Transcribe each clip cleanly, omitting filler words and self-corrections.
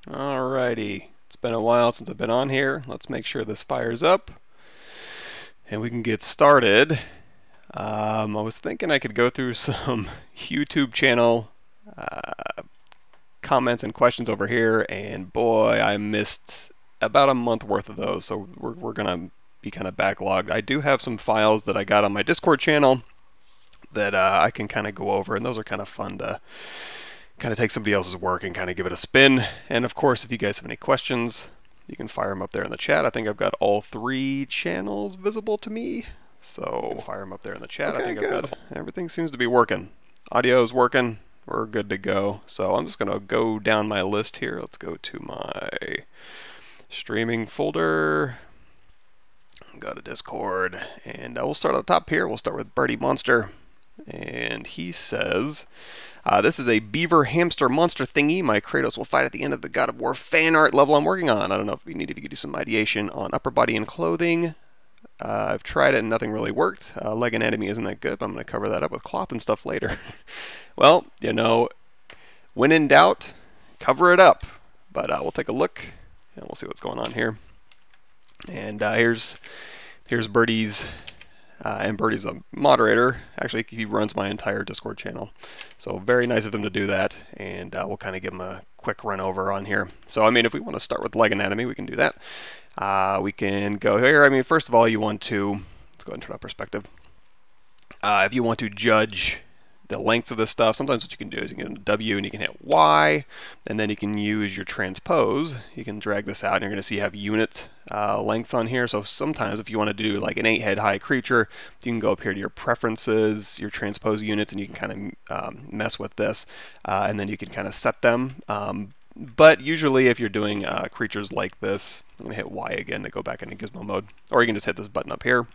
Alrighty, it's been a while since I've been on here. Let's make sure this fires up and we can get started. I was thinking I could go through some YouTube channel comments and questions over here, and boy, I missed about a month worth of those, so we're gonna be kind of backlogged. I do have some files that I got on my Discord channel that I can kind of go over, and those are kind of fun to kind of take somebody else's work and kind of give it a spin. And of course, if you guys have any questions, you can fire them up there in the chat. I think I've got all 3 channels visible to me, so fire them up there in the chat. Okay, I think good. I've got everything seems to be working. Audio is working. We're good to go. So I'm just gonna go down my list here. Let's go to my streaming folder. Go to Discord, and we'll start at the top here. We'll start with Birdie Monster, and he says, this is a beaver hamster monster thingy my Kratos will fight at the end of the God of War fan art level I'm working on. I don't know if you could do some ideation on upper body and clothing. I've tried it and nothing really worked. Leg anatomy isn't that good, but I'm going to cover that up with cloth and stuff later. Well, you know, when in doubt, cover it up. But we'll take a look and we'll see what's going on here. And here's Birdie's. And Birdie's a moderator. Actually, he runs my entire Discord channel. So very nice of him to do that. And we'll kind of give him a quick run over on here. So, I mean, if we want to start with leg anatomy, we can do that. We can go here. I mean, first of all, you want to, let's go ahead and turn on perspective. If you want to judge the lengths of this stuff, sometimes what you can do is you can get a W and you can hit Y, and then you can use your transpose. You can drag this out, and you're going to see you have unit lengths on here. So sometimes if you want to do like an 8-head high creature, you can go up here to your preferences, your transpose units, and you can kind of mess with this, and then you can kind of set them. But usually if you're doing creatures like this, I'm going to hit Y again to go back into gizmo mode, or you can just hit this button up here.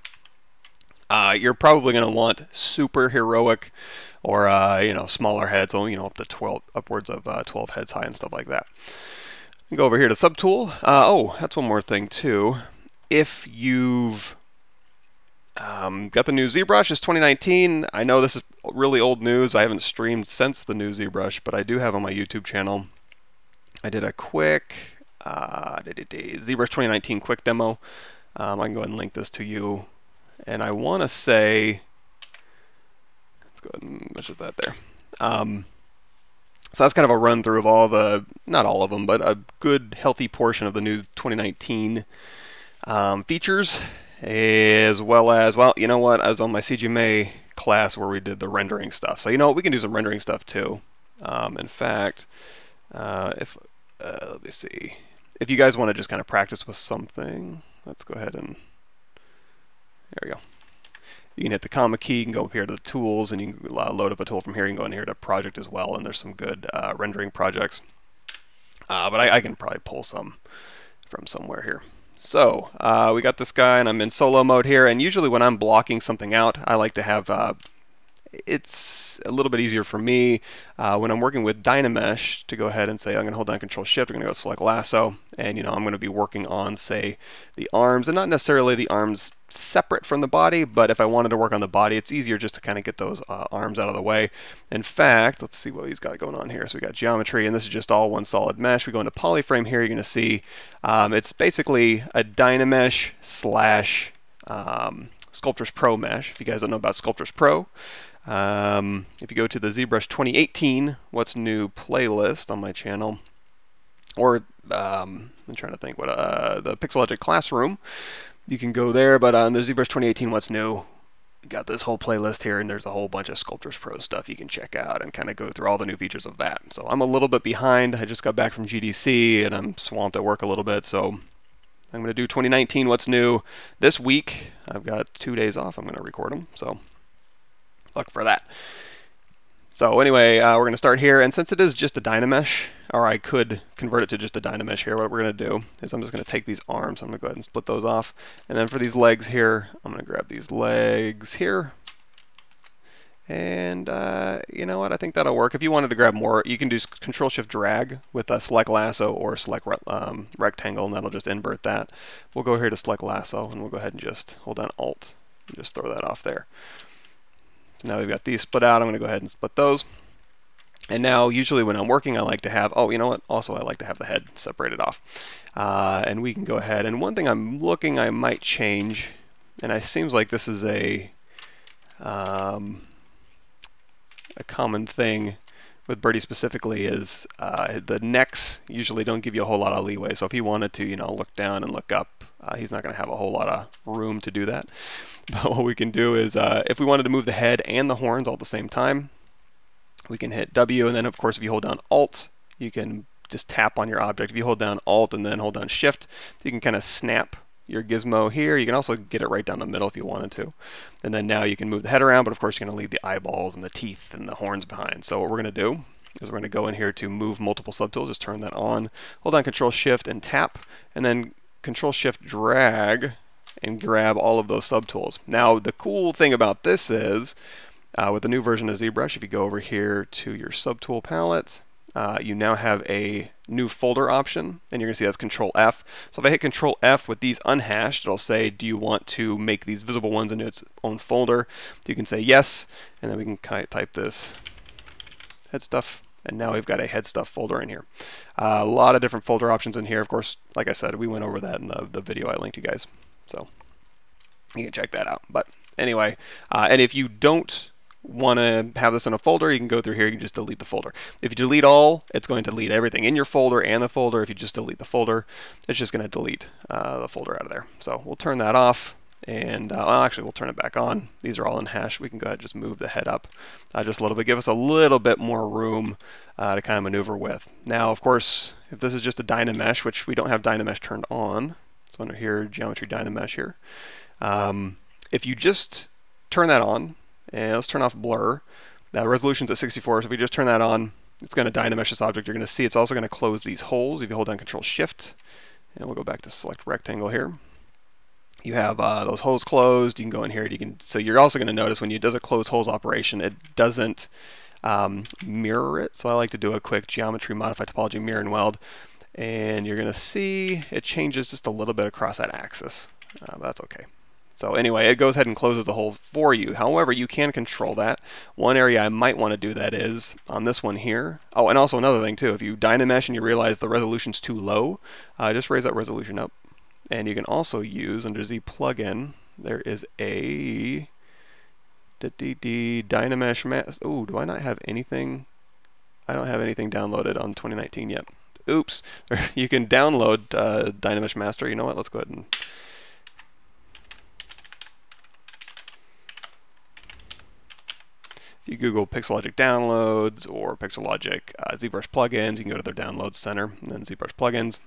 You're probably going to want super heroic or you know, smaller heads, so you know, up to 12, upwards of 12 heads high and stuff like that. Go over here to subtool. Oh, that's one more thing too. If you've got the new ZBrush, it's 2019. I know this is really old news. I haven't streamed since the new ZBrush, but I do have on my YouTube channel. I did a quick ZBrush 2019 quick demo. I can go ahead and link this to you. And I want to say, let's go ahead and measure that there. So that's kind of a run through of all the, not all of them, but a good healthy portion of the new 2019 features, as well as, well, you know what, I was on my CGMA class where we did the rendering stuff. So you know what, we can do some rendering stuff too. In fact, let me see, if you guys want to just kind of practice with something, let's go ahead and, there we go. You can hit the comma key, you can go up here to the tools, and you can load up a tool from here. You can go in here to project as well, and there's some good rendering projects. But I can probably pull some from somewhere here. So we got this guy, and I'm in solo mode here, and usually when I'm blocking something out, I like to have, it's a little bit easier for me when I'm working with Dynamesh to go ahead and say, I'm going to hold down Control Shift, I'm going to go select lasso, and you know, I'm going to be working on, say, the arms, and not necessarily the arms separate from the body, but if I wanted to work on the body, it's easier just to kind of get those arms out of the way. In fact, let's see what he's got going on here. So we got geometry, and this is just all one solid mesh. We go into polyframe here, you're going to see it's basically a Dynamesh slash Sculptors Pro mesh. If you guys don't know about Sculptors Pro, if you go to the ZBrush 2018 What's New playlist on my channel, or I'm trying to think what the Pixelogic Classroom, you can go there, but on the ZBrush 2018 What's New, you got this whole playlist here, and there's a whole bunch of Sculptors Pro stuff you can check out and kind of go through all the new features of that. So I'm a little bit behind. I just got back from GDC and I'm swamped at work a little bit, so I'm going to do 2019 What's New this week. I've got 2 days off. I'm going to record them, so look for that. So anyway, we're going to start here, and since it is just a Dynamesh, or I could convert it to just a Dynamesh here, what we're going to do is I'm just going to take these arms, I'm going to go ahead and split those off, and then for these legs here, I'm going to grab these legs here, and you know what, I think that'll work. If you wanted to grab more, you can do Control Shift Drag with a select lasso or select rectangle, and that'll just invert that. We'll go here to select lasso, and we'll go ahead and just hold down Alt and just throw that off there. So now we've got these split out. I'm going to go ahead and split those. And now, usually when I'm working, I like to have, oh, you know what? Also, I like to have the head separated off. And we can go ahead. And one thing I might change, and it seems like this is a common thing with Birdie specifically, is the necks usually don't give you a whole lot of leeway. So if he wanted to, look down and look up, he's not going to have a whole lot of room to do that. But what we can do is, if we wanted to move the head and the horns all at the same time, we can hit W, and then of course if you hold down Alt, you can just tap on your object. If you hold down Alt and then hold down Shift, you can kind of snap your gizmo here. You can also get it right down the middle if you wanted to. And then now you can move the head around, but of course you're going to leave the eyeballs and the teeth and the horns behind. So what we're going to do is we're going to go in here to move multiple subtools, just turn that on, hold on Control Shift and tap, and then Control Shift drag and grab all of those subtools. Now the cool thing about this is, with the new version of ZBrush, if you go over here to your subtool palette, you now have a new folder option, and you're going to see that's Control F. So if I hit Control F with these unhashed, it'll say, do you want to make these visible ones into its own folder? You can say yes, and then we can type this head stuff, and now we've got a head stuff folder in here. A lot of different folder options in here. Of course, like I said, we went over that in the video I linked you guys, so you can check that out. But anyway, and if you don't want to have this in a folder, you can go through here, you can just delete the folder. If you delete all, it's going to delete everything in your folder and the folder. If you just delete the folder, it's just going to delete the folder out of there. So we'll turn that off, and well, actually we'll turn it back on. These are all in hash. We can go ahead and just move the head up just a little bit, give us a little bit more room to kind of maneuver with. Now of course, if this is just a Dynamesh, which we don't have Dynamesh turned on, so under here, Geometry Dynamesh here, if you just turn that on, and let's turn off blur. Now resolution's at 64, so if we just turn that on, it's going to Dynamesh this object. You're going to see it's also going to close these holes if you hold down Control Shift. And we'll go back to select rectangle here. You have those holes closed. You can go in here. So you're also going to notice when it does a close holes operation, it doesn't mirror it. So I like to do a quick geometry modify topology mirror and weld. And you're going to see it changes just a little bit across that axis. But that's okay. So anyway, it goes ahead and closes the hole for you. However, you can control that. One area I might want to do that is on this one here. Oh, and also another thing too, if you Dynamesh and you realize the resolution's too low, just raise that resolution up. And you can also use, under Z plugin, there is a Dynamesh mask. Oh, do I not have anything? I don't have anything downloaded on 2019 yet. Oops. You can download Dynamesh Master. You know what? Let's go ahead and if you Google Pixelogic downloads or Pixelogic ZBrush plugins, you can go to their downloads center and then ZBrush plugins.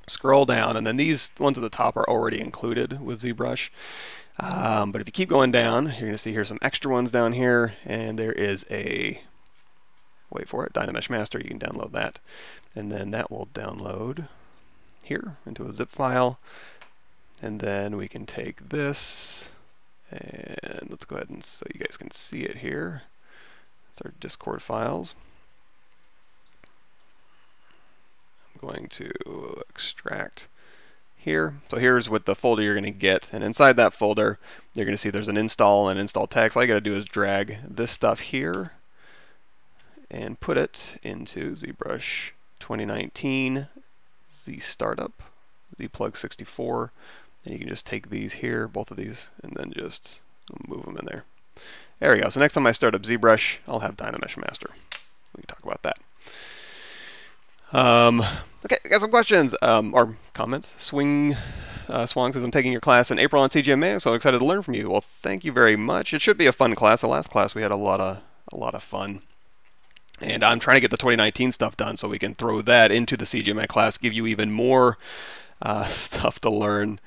Scroll down, and then these ones at the top are already included with ZBrush. But if you keep going down, you're going to see here some extra ones down here, and there is a, wait for it, Dynamesh Master. You can download that, and then that will download here into a zip file. And then we can take this, and let's go ahead and so you guys can see it here. It's our Discord files. I'm going to extract here. So here's what the folder you're going to get, and inside that folder you're going to see there's an install and install text. All you got to do is drag this stuff here and put it into ZBrush 2019 Z Startup Z-Plug 64. And you can just take these here, both of these, and then just move them in there. There we go. So next time I start up ZBrush, I'll have Dynamesh Master. We can talk about that. Okay, I got some questions or comments. Swong says, I'm taking your class in April on CGMA, so excited to learn from you. Well, thank you very much. It should be a fun class. The last class we had a lot of fun. And I'm trying to get the 2019 stuff done so we can throw that into the CGMA class, give you even more stuff to learn.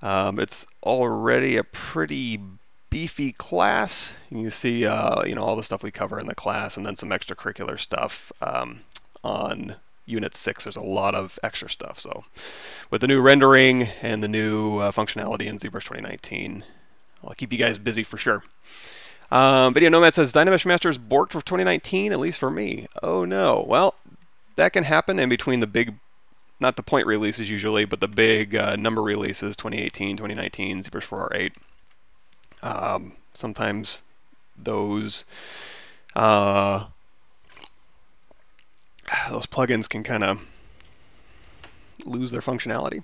It's already a pretty beefy class. You can see all the stuff we cover in the class, and then some extracurricular stuff on Unit 6. There's a lot of extra stuff. So with the new rendering and the new functionality in ZBrush 2019, I'll keep you guys busy for sure. But yeah, Nomad says, Dynamesh Master is borked for 2019, at least for me. Oh no. Well, that can happen in between the big, not the point releases usually, but the big number releases, 2018, 2019, ZBrush 4.8. Sometimes those those plugins can kind of lose their functionality.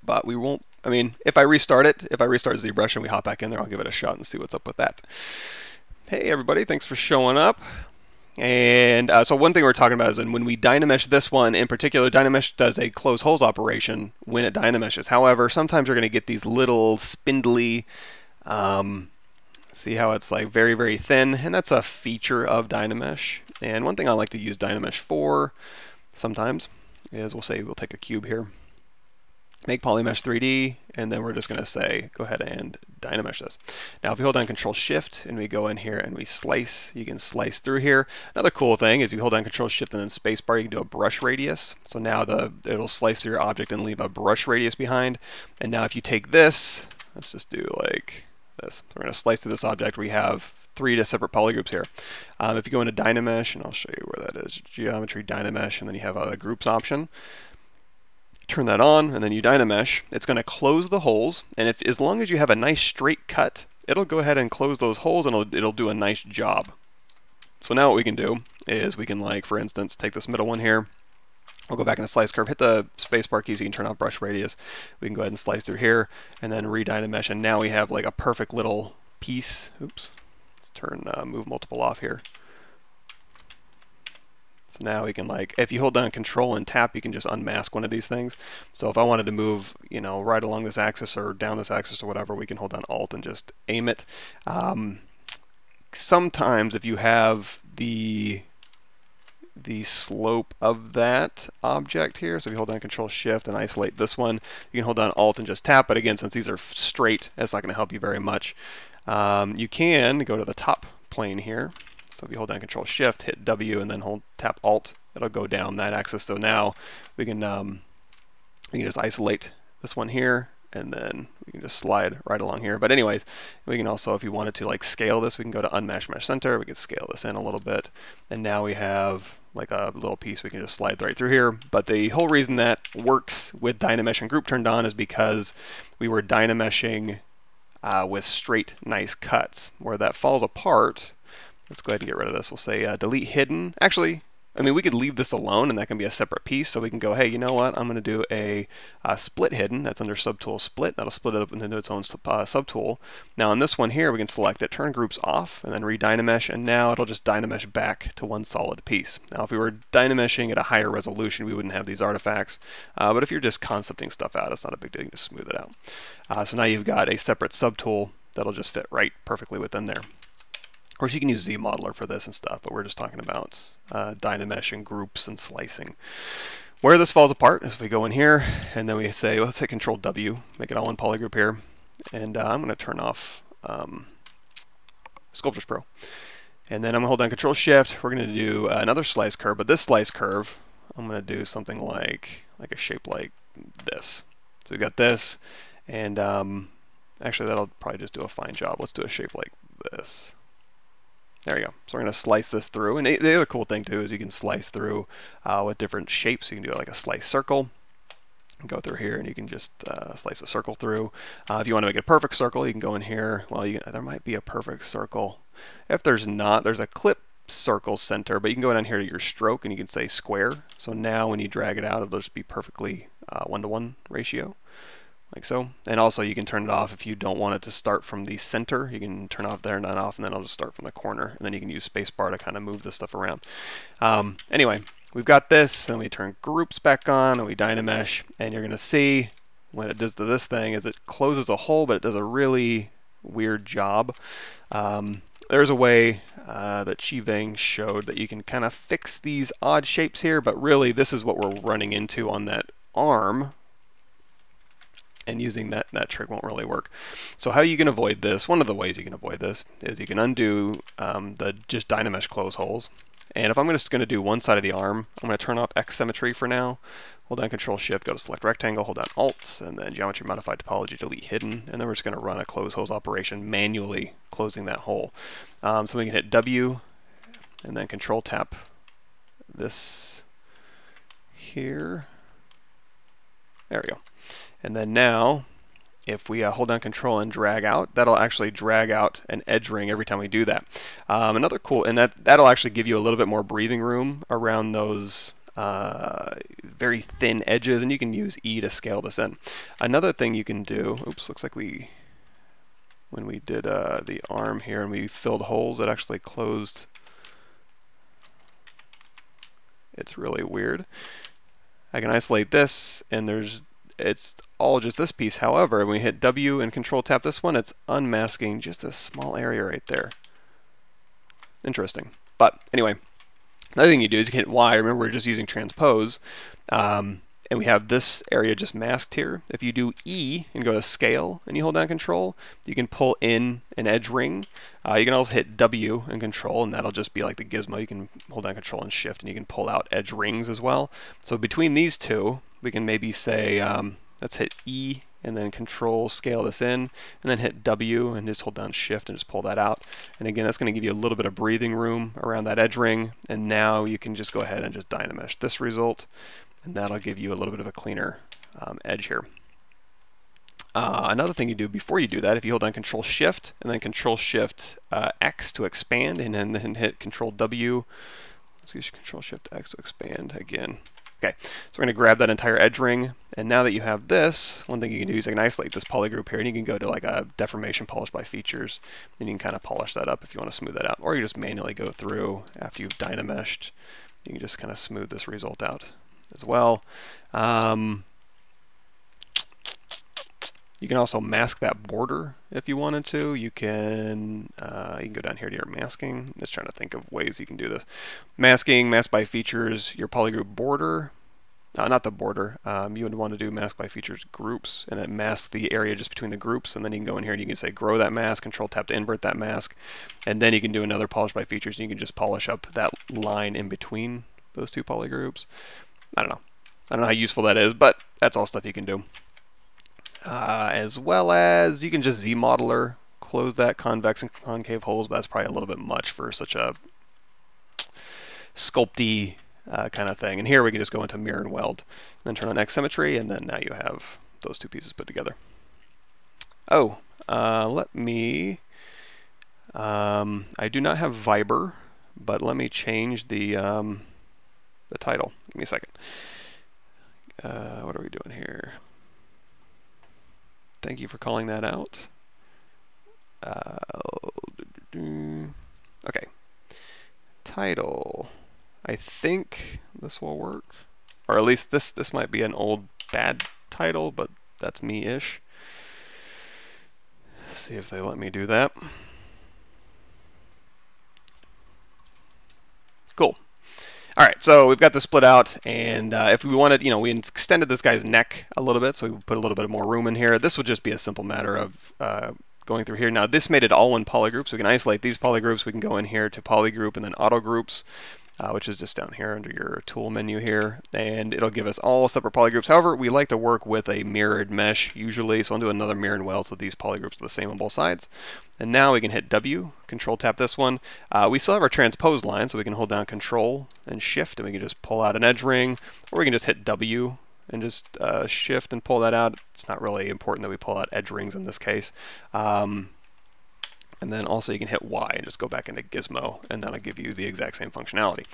But we won't, I mean, if I restart ZBrush and we hop back in there, I'll give it a shot and see what's up with that. Hey everybody, thanks for showing up. And so one thing we're talking about is when we Dynamesh this one in particular, Dynamesh does a close holes operation when it Dynameshes. However, sometimes you're going to get these little spindly, see how it's like very, very thin, and that's a feature of Dynamesh. And one thing I like to use Dynamesh for sometimes is we'll take a cube here, make polymesh 3D, and then we're just going to say, go ahead and Dynamesh this. Now, if we hold down Control Shift and we go in here and we slice, you can slice through here. Another cool thing is you hold down Control Shift and then Spacebar, you can do a brush radius. So now it'll slice through your object and leave a brush radius behind. And now if you take this, let's just do like this. So we're going to slice through this object. We have 3 separate polygroups here. If you go into Dynamesh, and I'll show you where that is, Geometry, Dynamesh, and then you have a Groups option. Turn that on, and then you Dynamesh. It's going to close the holes, and as long as you have a nice straight cut, it'll go ahead and close those holes, and it'll do a nice job. So now what we can do is we can, like, for instance, take this middle one here. We'll go back in the slice curve, hit the spacebar key so you can turn off brush radius. We can go ahead and slice through here, and then re-Dynamesh, and now we have like a perfect little piece. Oops. Let's turn move multiple off here. So now we can, like, if you hold down Control and tap, you can just unmask one of these things. So if I wanted to move, you know, right along this axis or down this axis or whatever, we can hold down Alt and just aim it. Sometimes if you have the slope of that object here, so if you hold down Control Shift and isolate this one, you can hold down Alt and just tap. But again, since these are straight, that's not going to help you very much. You can go to the top plane here. So if you hold down Control Shift, hit W, and then tap Alt, it'll go down that axis. So now we can just isolate this one here, and then we can just slide right along here. But anyways, we can also, if you wanted to like scale this, we can go to Unmatch Mesh Center. We can scale this in a little bit, and now we have like a little piece we can just slide right through here. But the whole reason that works with Dynamesh and Group turned on is because we were Dynameshing with straight, nice cuts. Where that falls apart, let's go ahead and get rid of this. We'll say delete hidden. Actually, I mean, we could leave this alone and that can be a separate piece. So we can go, hey, you know what? I'm going to do a split hidden. That's under Subtool Split. That'll split it up into its own subtool. Now on this one here, we can select it, turn groups off, and then re-Dynamesh, and now it'll just Dynamesh back to one solid piece. Now if we were Dynameshing at a higher resolution, we wouldn't have these artifacts. But if you're just concepting stuff out, it's not a big deal. You can just smooth it out. So now you've got a separate subtool that'll just fit right perfectly within there. Of course, you can use ZModeler for this and stuff, but we're just talking about Dynamesh and groups and slicing. Where this falls apart is if we go in here and then we say, well, let's hit Control W, make it all one polygroup here, and I'm going to turn off Sculptors Pro. And then I'm going to hold down Control Shift. We're going to do another slice curve, but this slice curve, I'm going to do something like a shape like this. So we've got this, and actually that'll probably just do a fine job. Let's do a shape like this. There you go. So we're going to slice this through. And the other cool thing too is you can slice through with different shapes. You can do like a slice circle. Go through here and you can just slice a circle through. If you want to make it a perfect circle, you can go in here. Well, there might be a perfect circle. If there's not, there's a clip circle center, but you can go down here to your stroke and you can say square. So now when you drag it out, it'll just be perfectly 1-to-1 ratio. Like so. And also you can turn it off if you don't want it to start from the center. You can turn off there and not off, and then it'll just start from the corner. And then you can use spacebar to kind of move this stuff around. Anyway, we've got this, and we turn groups back on, and we Dynamesh, and you're going to see when it does to this thing is it closes a hole, but it does a really weird job. There's a way that Chivang showed that you can kind of fix these odd shapes here, but really this is what we're running into on that arm. And using that trick won't really work. So how you can avoid this, one of the ways you can avoid this is you can undo the just Dynamesh close holes. And if I'm just going to do one side of the arm, I'm going to turn off X symmetry for now. Hold down Control Shift, go to select rectangle, hold down Alt, and then geometry modify topology, delete hidden, and then we're just going to run a close holes operation manually closing that hole. So we can hit W and then Control tap this here. There we go. And then now, if we hold down Control and drag out, that'll actually drag out an edge ring every time we do that. Another cool, and that'll actually give you a little bit more breathing room around those very thin edges, and you can use E to scale this in. Another thing you can do, oops, looks like when we did the arm here and we filled holes, it actually closed. It's really weird. I can isolate this, and it's all just this piece. However, when we hit W and Control tap this one, it's unmasking just this small area right there. Interesting. But anyway, another thing you do is you can hit Y. Remember, we're just using transpose. And we have this area just masked here. If you do E and go to scale and you hold down Control, you can pull in an edge ring. You can also hit W and Control, and that'll just be like the gizmo. You can hold down Control and Shift, and you can pull out edge rings as well. So between these two, we can maybe say, let's hit E and then Control, scale this in, and then hit W and just hold down Shift and just pull that out. And again, that's going to give you a little bit of breathing room around that edge ring. And now you can just go ahead and just Dynamesh this result, and that'll give you a little bit of a cleaner edge here. Another thing you do before you do that, if you hold down Control Shift and then Control Shift X to expand, and then hit Control W, let's use Control Shift X to expand again. Okay, so we're going to grab that entire edge ring, and now that you have this, one thing you can do is you can isolate this poly group here, and you can go to like a deformation polish by features, and you can kind of polish that up if you want to smooth that out, or you just manually go through after you've Dynameshed. You can just kind of smooth this result out as well. You can also mask that border if you wanted to. You can go down here to your masking. I'm just trying to think of ways you can do this. Masking, mask by features, your polygroup border. Not the border. You would want to do mask by features groups, and it masks the area just between the groups, and then you can go in here and you can say grow that mask, Control tap to invert that mask, and then you can do another polish by features, and you can just polish up that line in between those two polygroups. I don't know how useful that is, but that's all stuff you can do. As well as you can just Z-modeler, close that convex and concave holes, but that's probably a little bit much for such a sculpty kind of thing. And here we can just go into mirror and weld, and then turn on X symmetry, and then now you have those two pieces put together. Oh, let me, I do not have Viber, but let me change the title. Give me a second. What are we doing here? Thank you for calling that out. Okay. Title. I think this will work. Or at least this might be an old bad title, but that's me-ish. See if they let me do that. Cool. All right, so we've got this split out, and if we wanted, we extended this guy's neck a little bit, so we put a little bit more room in here. This would just be a simple matter of going through here. Now, this made it all one polygroup, so we can isolate these polygroups. We can go in here to polygroup and then auto groups, which is just down here under your tool menu here, and it'll give us all separate polygroups. However, we like to work with a mirrored mesh usually, so I'll do another mirror and weld so these polygroups are the same on both sides. And now we can hit W, Control tap this one. We still have our transpose line, so we can hold down Control and Shift, and we can just pull out an edge ring, or we can just hit W and just Shift and pull that out. It's not really important that we pull out edge rings in this case. And then also you can hit Y and just go back into Gizmo, and that'll give you the exact same functionality.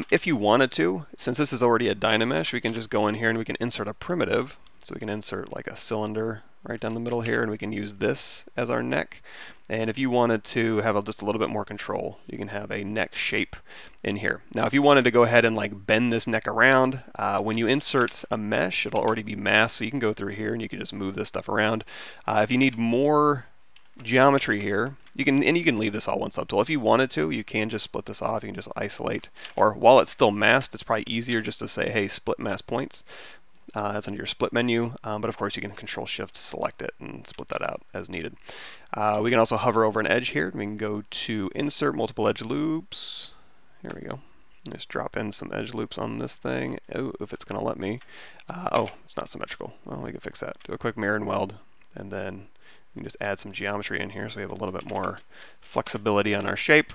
If you wanted to, since this is already a Dynamesh, we can just go in here and we can insert a primitive. So we can insert like a cylinder right down the middle here, and we can use this as our neck. And if you wanted to have just a little bit more control, you can have a neck shape in here. Now, if you wanted to go ahead and like bend this neck around, when you insert a mesh, it'll already be masked, so you can go through here and you can just move this stuff around. If you need more geometry here, you can leave this all one subtool. If you wanted to, you can just split this off. You can just isolate, or while it's still masked, it's probably easier just to say, hey, split mask points. That's under your split menu, but of course you can Control Shift select it and split that out as needed. We can also hover over an edge here. We can go to Insert Multiple Edge Loops. Here we go. Just drop in some edge loops on this thing. Oh, if it's going to let me. Oh, it's not symmetrical. Well, we can fix that. Do a quick mirror and weld, and then we can just add some geometry in here so we have a little bit more flexibility on our shape.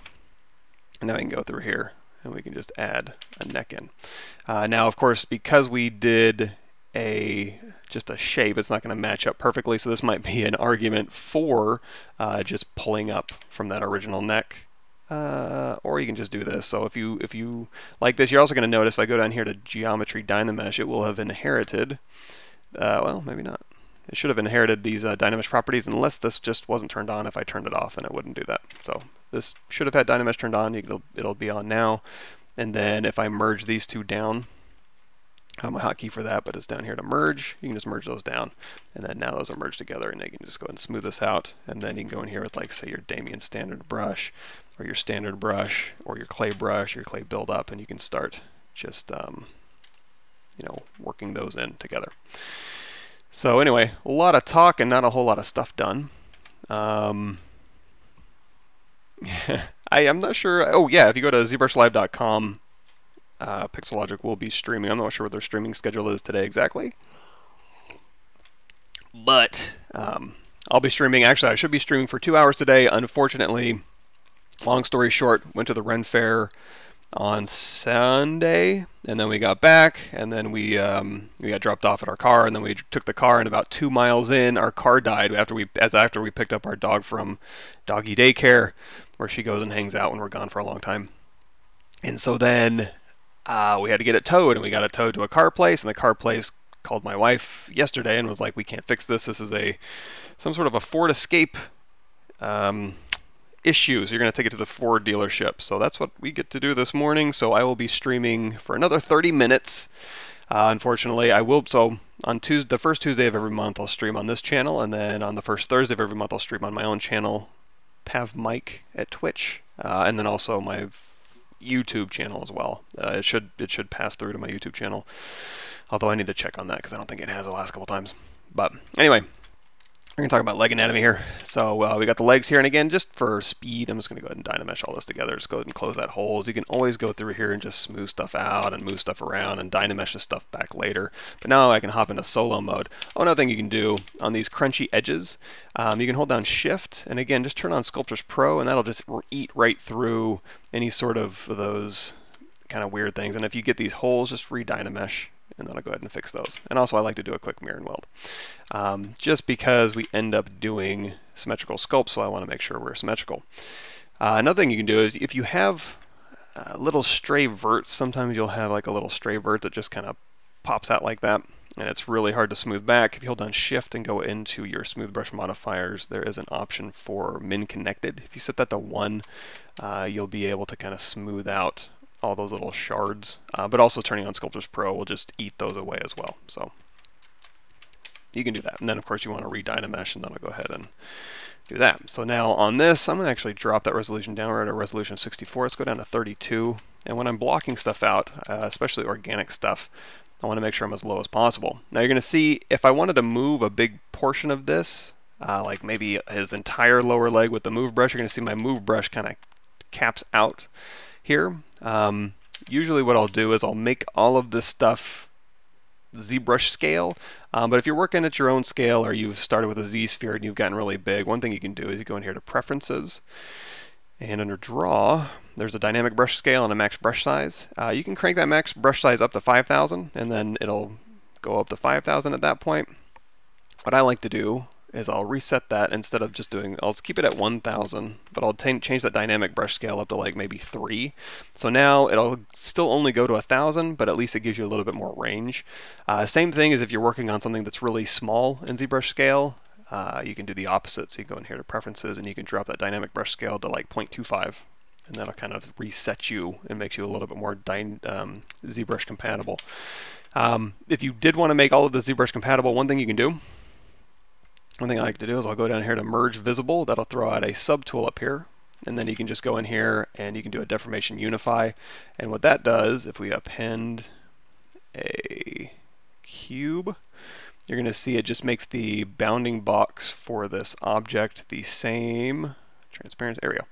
And now we can go through here and we can just add a neck in. Now, of course, because we did just a shape. It's not going to match up perfectly, so this might be an argument for just pulling up from that original neck. Or you can just do this. So if you like this, you're also going to notice if I go down here to Geometry Dynamesh, it will have inherited, well, maybe not. It should have inherited these Dynamesh properties, unless this just wasn't turned on. If I turned it off, then it wouldn't do that. So this should have had Dynamesh turned on. It'll be on now. And then if I merge these two down, I have my hotkey for that, but it's down here to merge. You can just merge those down, and then now those are merged together, and you can just go ahead and smooth this out. And then you can go in here with, like, say, your Damien standard brush, or your standard brush, or your clay brush, or your clay buildup, and you can start just you know, working those in together. So anyway, a lot of talk and not a whole lot of stuff done. I'm not sure. Oh yeah, if you go to zbrushlive.com. Pixelogic will be streaming. I'm not sure what their streaming schedule is today exactly, but I'll be streaming. Actually, I should be streaming for 2 hours today. Unfortunately, long story short, went to the Ren Fair on Sunday, and then we got back, and then we got dropped off at our car, and then we took the car, and about 2 miles in, our car died after we picked up our dog from doggy daycare, where she goes and hangs out when we're gone for a long time. And so then we had to get it towed, and we got it towed to a car place, and the car place called my wife yesterday and was like, we can't fix this. This is some sort of a Ford Escape issue, so you're going to take it to the Ford dealership. So that's what we get to do this morning. So I will be streaming for another 30 minutes. Unfortunately, I will. So on the first Tuesday of every month, I'll stream on this channel, and then on the first Thursday of every month, I'll stream on my own channel, Pav Mike at Twitch, and then also my YouTube channel as well. It should pass through to my YouTube channel, although I need to check on that because I don't think it has the last couple times. But anyway, we're going to talk about leg anatomy here. So we got the legs here, and again, just for speed, I'm just going to go ahead and Dynamesh all this together. Just go ahead and close that holes. You can always go through here and just smooth stuff out and move stuff around and Dynamesh this stuff back later. But now I can hop into solo mode. Oh, another thing you can do on these crunchy edges, you can hold down Shift, and again, just turn on Sculptors Pro, and that'll just eat right through any sort of those kind of weird things. And if you get these holes, just re-Dynamesh, and then I'll go ahead and fix those. And also I like to do a quick mirror and weld, just because we end up doing symmetrical sculpts, so I want to make sure we're symmetrical. Another thing you can do is if you have little stray verts, sometimes you'll have like a little stray vert that just kind of pops out like that, and it's really hard to smooth back. If you hold down Shift and go into your smooth brush modifiers, there is an option for min connected. If you set that to 1, you'll be able to kind of smooth out all those little shards, but also turning on Sculptors Pro will just eat those away as well. So you can do that. And then of course you want to re-Dynamesh, and then I'll go ahead and do that. So now on this, I'm going to actually drop that resolution down. We're at a resolution of 64. Let's go down to 32. And when I'm blocking stuff out, especially organic stuff, I want to make sure I'm as low as possible. Now you're going to see if I wanted to move a big portion of this, like maybe his entire lower leg with the move brush, you're going to see my move brush kind of caps out here. Usually what I'll do is I'll make all of this stuff ZBrush scale, but if you're working at your own scale, or you've started with a Z sphere and you've gotten really big, one thing you can do is you go in here to Preferences, and under Draw, there's a dynamic brush scale and a max brush size. You can crank that max brush size up to 5,000, and then it'll go up to 5,000 at that point. What I like to do is I'll reset that. Instead of just doing, I'll keep it at 1,000, but I'll change that dynamic brush scale up to like maybe 3. So now it'll still only go to 1,000, but at least it gives you a little bit more range. Same thing as if you're working on something that's really small in ZBrush scale, you can do the opposite. So you go in here to Preferences, and you can drop that dynamic brush scale to like 0.25, and that'll kind of reset you and makes you a little bit more ZBrush compatible. If you did want to make all of the ZBrush compatible, one thing you can do, one thing I like to do is I'll go down here to Merge Visible. That'll throw out a subtool up here, and then you can just go in here and you can do a Deformation Unify. And what that does, if we append a cube, you're going to see it just makes the bounding box for this object the same. Transparency, there we go.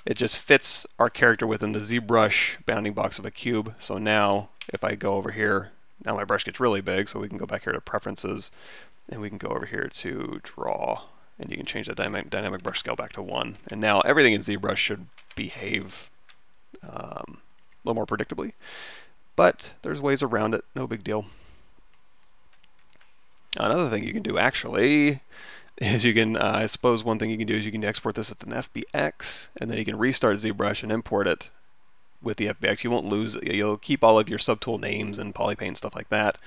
It just fits our character within the ZBrush bounding box of a cube. So now if I go over here, now my brush gets really big, so we can go back here to Preferences, and we can go over here to Draw, and you can change the dynamic brush scale back to 1. And now everything in ZBrush should behave a little more predictably, but there's ways around it, no big deal. Another thing you can do actually is you can, I suppose one thing you can do is you can export this as an FBX, and then you can restart ZBrush and import it with the FBX. You won't lose, you'll keep all of your subtool names and polypaint and stuff like that,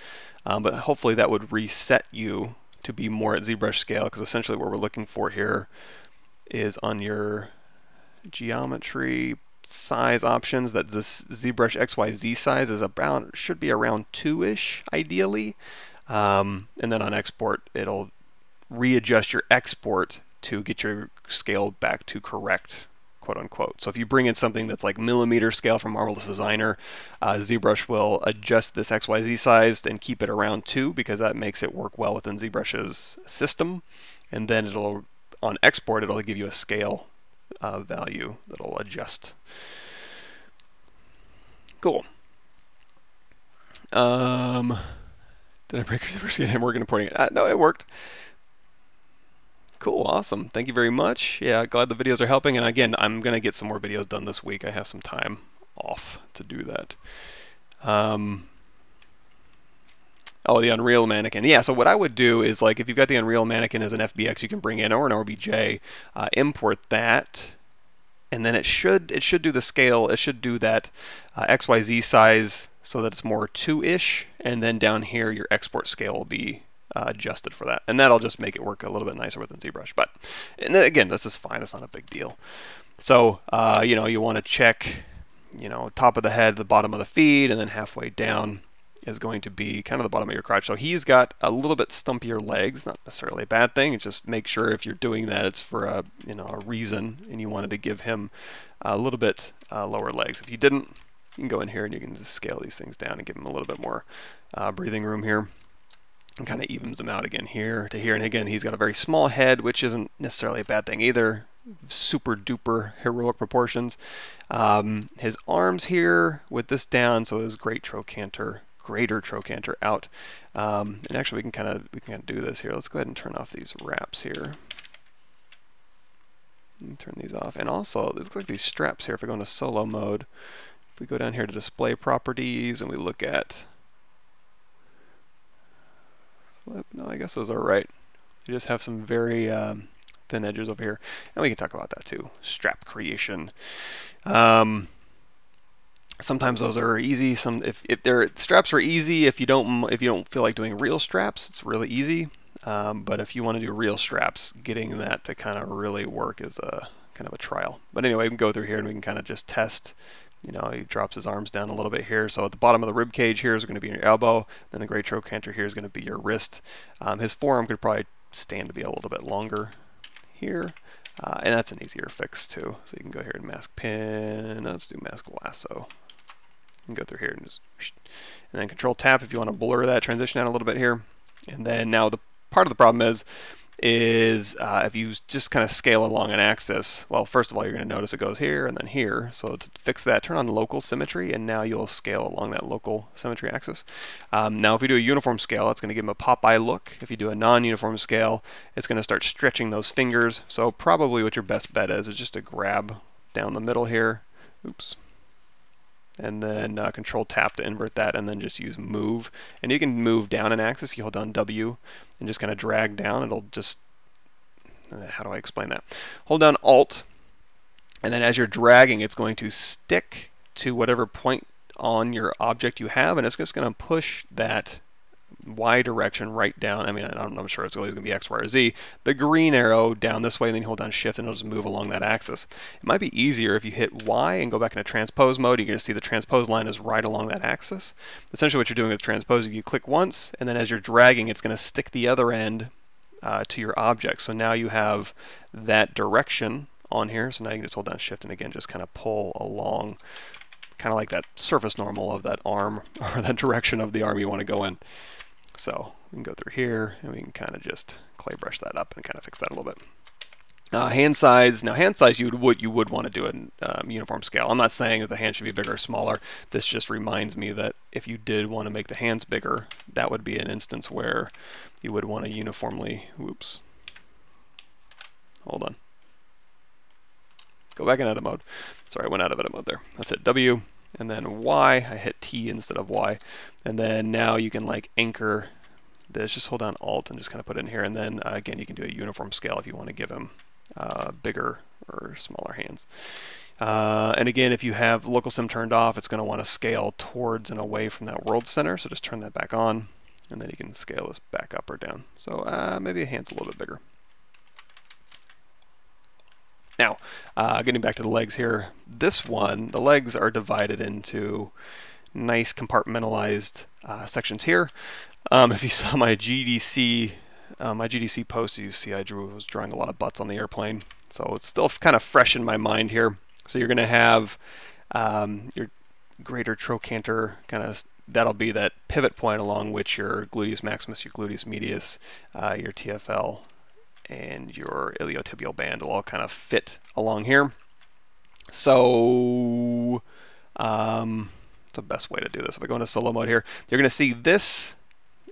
but hopefully that would reset you to be more at ZBrush scale, because essentially what we're looking for here is on your geometry size options that this ZBrush XYZ size is about, should be around 2-ish ideally, and then on export it'll readjust your export to get your scale back to correct, quote unquote. So if you bring in something that's like millimeter scale from Marvelous Designer, ZBrush will adjust this XYZ size and keep it around 2, because that makes it work well within ZBrush's system, and then it'll, on export, it'll give you a scale value that'll adjust. Cool. Did I break your ZBrush again? I'm working importing it. No, it worked. Cool, awesome. Thank you very much. Yeah, glad the videos are helping. And again, I'm going to get some more videos done this week. I have some time off to do that. Oh, the Unreal Mannequin. Yeah, so what I would do is, like, if you've got the Unreal Mannequin as an FBX, you can bring in, or an OBJ, import that, and then it should do the scale. It should do that XYZ size so that it's more 2-ish, and then down here your export scale will be adjusted for that, and that'll just make it work a little bit nicer within ZBrush. But, and then again, this is fine. It's not a big deal. So you know, you want to check, you know, top of the head, the bottom of the feet, and then halfway down is going to be kind of the bottom of your crotch. So he's got a little bit stumpier legs, not necessarily a bad thing. It's just make sure if you're doing that, it's for a, you know, a reason, and you wanted to give him a little bit lower legs. If you didn't, you can go in here and you can just scale these things down and give him a little bit more breathing room here, and kind of evens them out again here to here. And again, he's got a very small head, which isn't necessarily a bad thing either. Super duper heroic proportions. His arms here with this down, so his greater trochanter out. And actually, we can kind of do this here. Let's go ahead and turn off these wraps here. Turn these off. And also, it looks like these straps here, if we go into solo mode, if we go down here to display properties and we look at flip, no, I guess those are right. You just have some very thin edges over here, and we can talk about that too. Strap creation. Sometimes those are easy. If their straps are easy, if you don't feel like doing real straps, it's really easy. But if you want to do real straps, getting that to kind of really work is a kind of a trial. But anyway, we can go through here and we can kind of just test. You know, he drops his arms down a little bit here. So at the bottom of the rib cage here is going to be your elbow. Then the great trochanter here is going to be your wrist. His forearm could probably stand to be a little bit longer here. And that's an easier fix too. So you can go here and mask pin. Let's do mask lasso. You can go through here and just, and then control tap if you want to blur that transition out a little bit here. And then now the part of the problem is if you just kind of scale along an axis, well, first of all, you're going to notice it goes here and then here. So to fix that, turn on local symmetry, and now you'll scale along that local symmetry axis. Now, if we do a uniform scale, it's going to give him a Popeye look. If you do a non-uniform scale, it's going to start stretching those fingers. So probably what your best bet is just to grab down the middle here. Oops. And then control tap to invert that, and then just use move. And you can move down an axis if you hold down W and just kind of drag down. It'll just, how do I explain that? Hold down Alt, and then as you're dragging, it's going to stick to whatever point on your object you have, and it's just going to push that Y direction right down. I mean, I'm sure it's always going to be X, Y, or Z. The green arrow down this way, and then you hold down Shift, and it'll just move along that axis. It might be easier if you hit Y and go back into transpose mode. You're going to see the transpose line is right along that axis. Essentially what you're doing with transpose, you click once, and then as you're dragging, it's going to stick the other end to your object. So now you have that direction on here. So now you can just hold down Shift and again just kind of pull along, kind of like that surface normal of that arm, or that direction of the arm you want to go in. So we can go through here and we can kind of just clay brush that up and kind of fix that a little bit. Hand size. Now hand size you would want to do in uniform scale. I'm not saying that the hand should be bigger or smaller. This just reminds me that if you did want to make the hands bigger, that would be an instance where you would want to uniformly, whoops, hold on. Go back in edit mode. Sorry, I went out of edit mode there. Let's hit W. And then Y, I hit T instead of Y. And then now you can like anchor this, just hold down Alt and just kind of put it in here, and then again you can do a uniform scale if you want to give him bigger or smaller hands. And again, if you have local sim turned off, it's going to want to scale towards and away from that world center, so just turn that back on, and then you can scale this back up or down. So maybe the hand's a little bit bigger. Now, getting back to the legs here, this one, the legs are divided into nice compartmentalized sections here. If you saw my GDC post, you see I was drawing a lot of butts on the airplane, so it's still kind of fresh in my mind here. So you're going to have your greater trochanter, kind of, that'll be that pivot point along which your gluteus maximus, your gluteus medius, your TFL, and your iliotibial band will all kind of fit along here. So the best way to do this, if I go into solo mode here, you're going to see this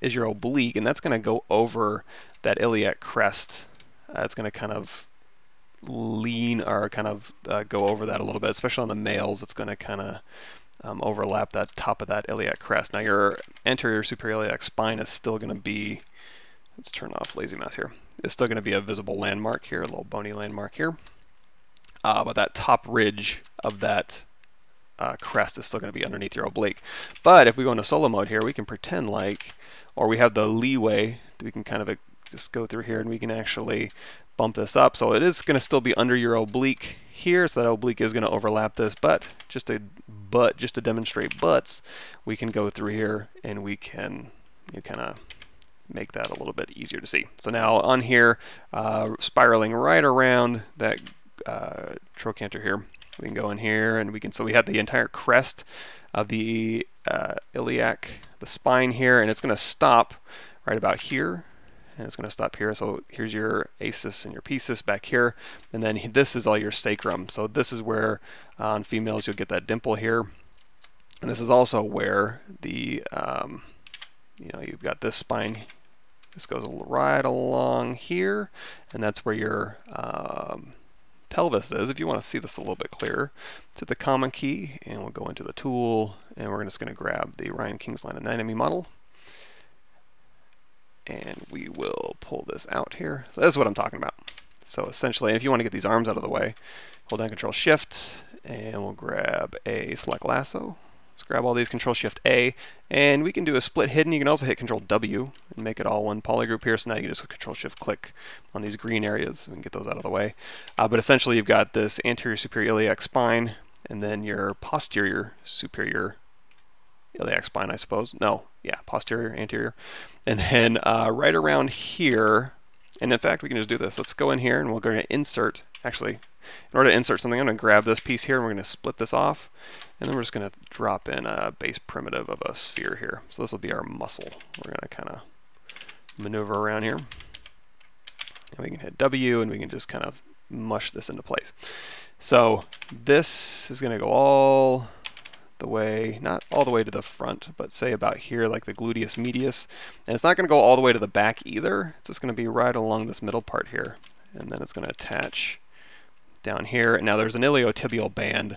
is your oblique, and that's going to go over that iliac crest. It's going to kind of lean or kind of go over that a little bit, especially on the males. It's going to kind of overlap that top of that iliac crest. Now your anterior superior iliac spine is still going to be, let's turn off lazy mouse here, it's still going to be a visible landmark here, a little bony landmark here. But that top ridge of that crest is still going to be underneath your oblique. But if we go into solo mode here, we can pretend like, or we have the leeway, we can kind of just go through here and we can actually bump this up. So it is going to still be under your oblique here, so that oblique is going to overlap this, but just to demonstrate butts, we can go through here and we can kind of make that a little bit easier to see. So now on here, spiraling right around that trochanter here, we can go in here and we can, so we have the entire crest of the iliac, the spine here, and it's going to stop right about here, and it's going to stop here. So here's your acis and your piscis back here, and then this is all your sacrum. So this is where on females you'll get that dimple here, and this is also where the you've got this spine. This goes right along here, and that's where your pelvis is. If you want to see this a little bit clearer, let's hit the common key, and we'll go into the tool, and we're just going to grab the Ryan Kingsland anatomy model, and we will pull this out here. So this is what I'm talking about. So essentially, if you want to get these arms out of the way, hold down Control Shift, and we'll grab a select lasso. Let's grab all these, Control Shift A, and we can do a split hidden. You can also hit Control W and make it all one polygroup here. So now you can just Control Shift click on these green areas and get those out of the way. But essentially you've got this anterior superior iliac spine, and then your posterior superior iliac spine, I suppose. No, yeah, posterior, anterior. And then right around here, and in fact we can just do this. Let's go in here and we're going to insert, actually, in order to insert something, I'm going to grab this piece here and we're going to split this off, and then we're just going to drop in a base primitive of a sphere here. So this will be our muscle. We're going to kind of maneuver around here, and we can hit W and we can just kind of mush this into place. So this is going to go all the way, not all the way to the front, but say about here, like the gluteus medius, and it's not going to go all the way to the back either. It's just going to be right along this middle part here, and then it's going to attach down here. And now there's an iliotibial band,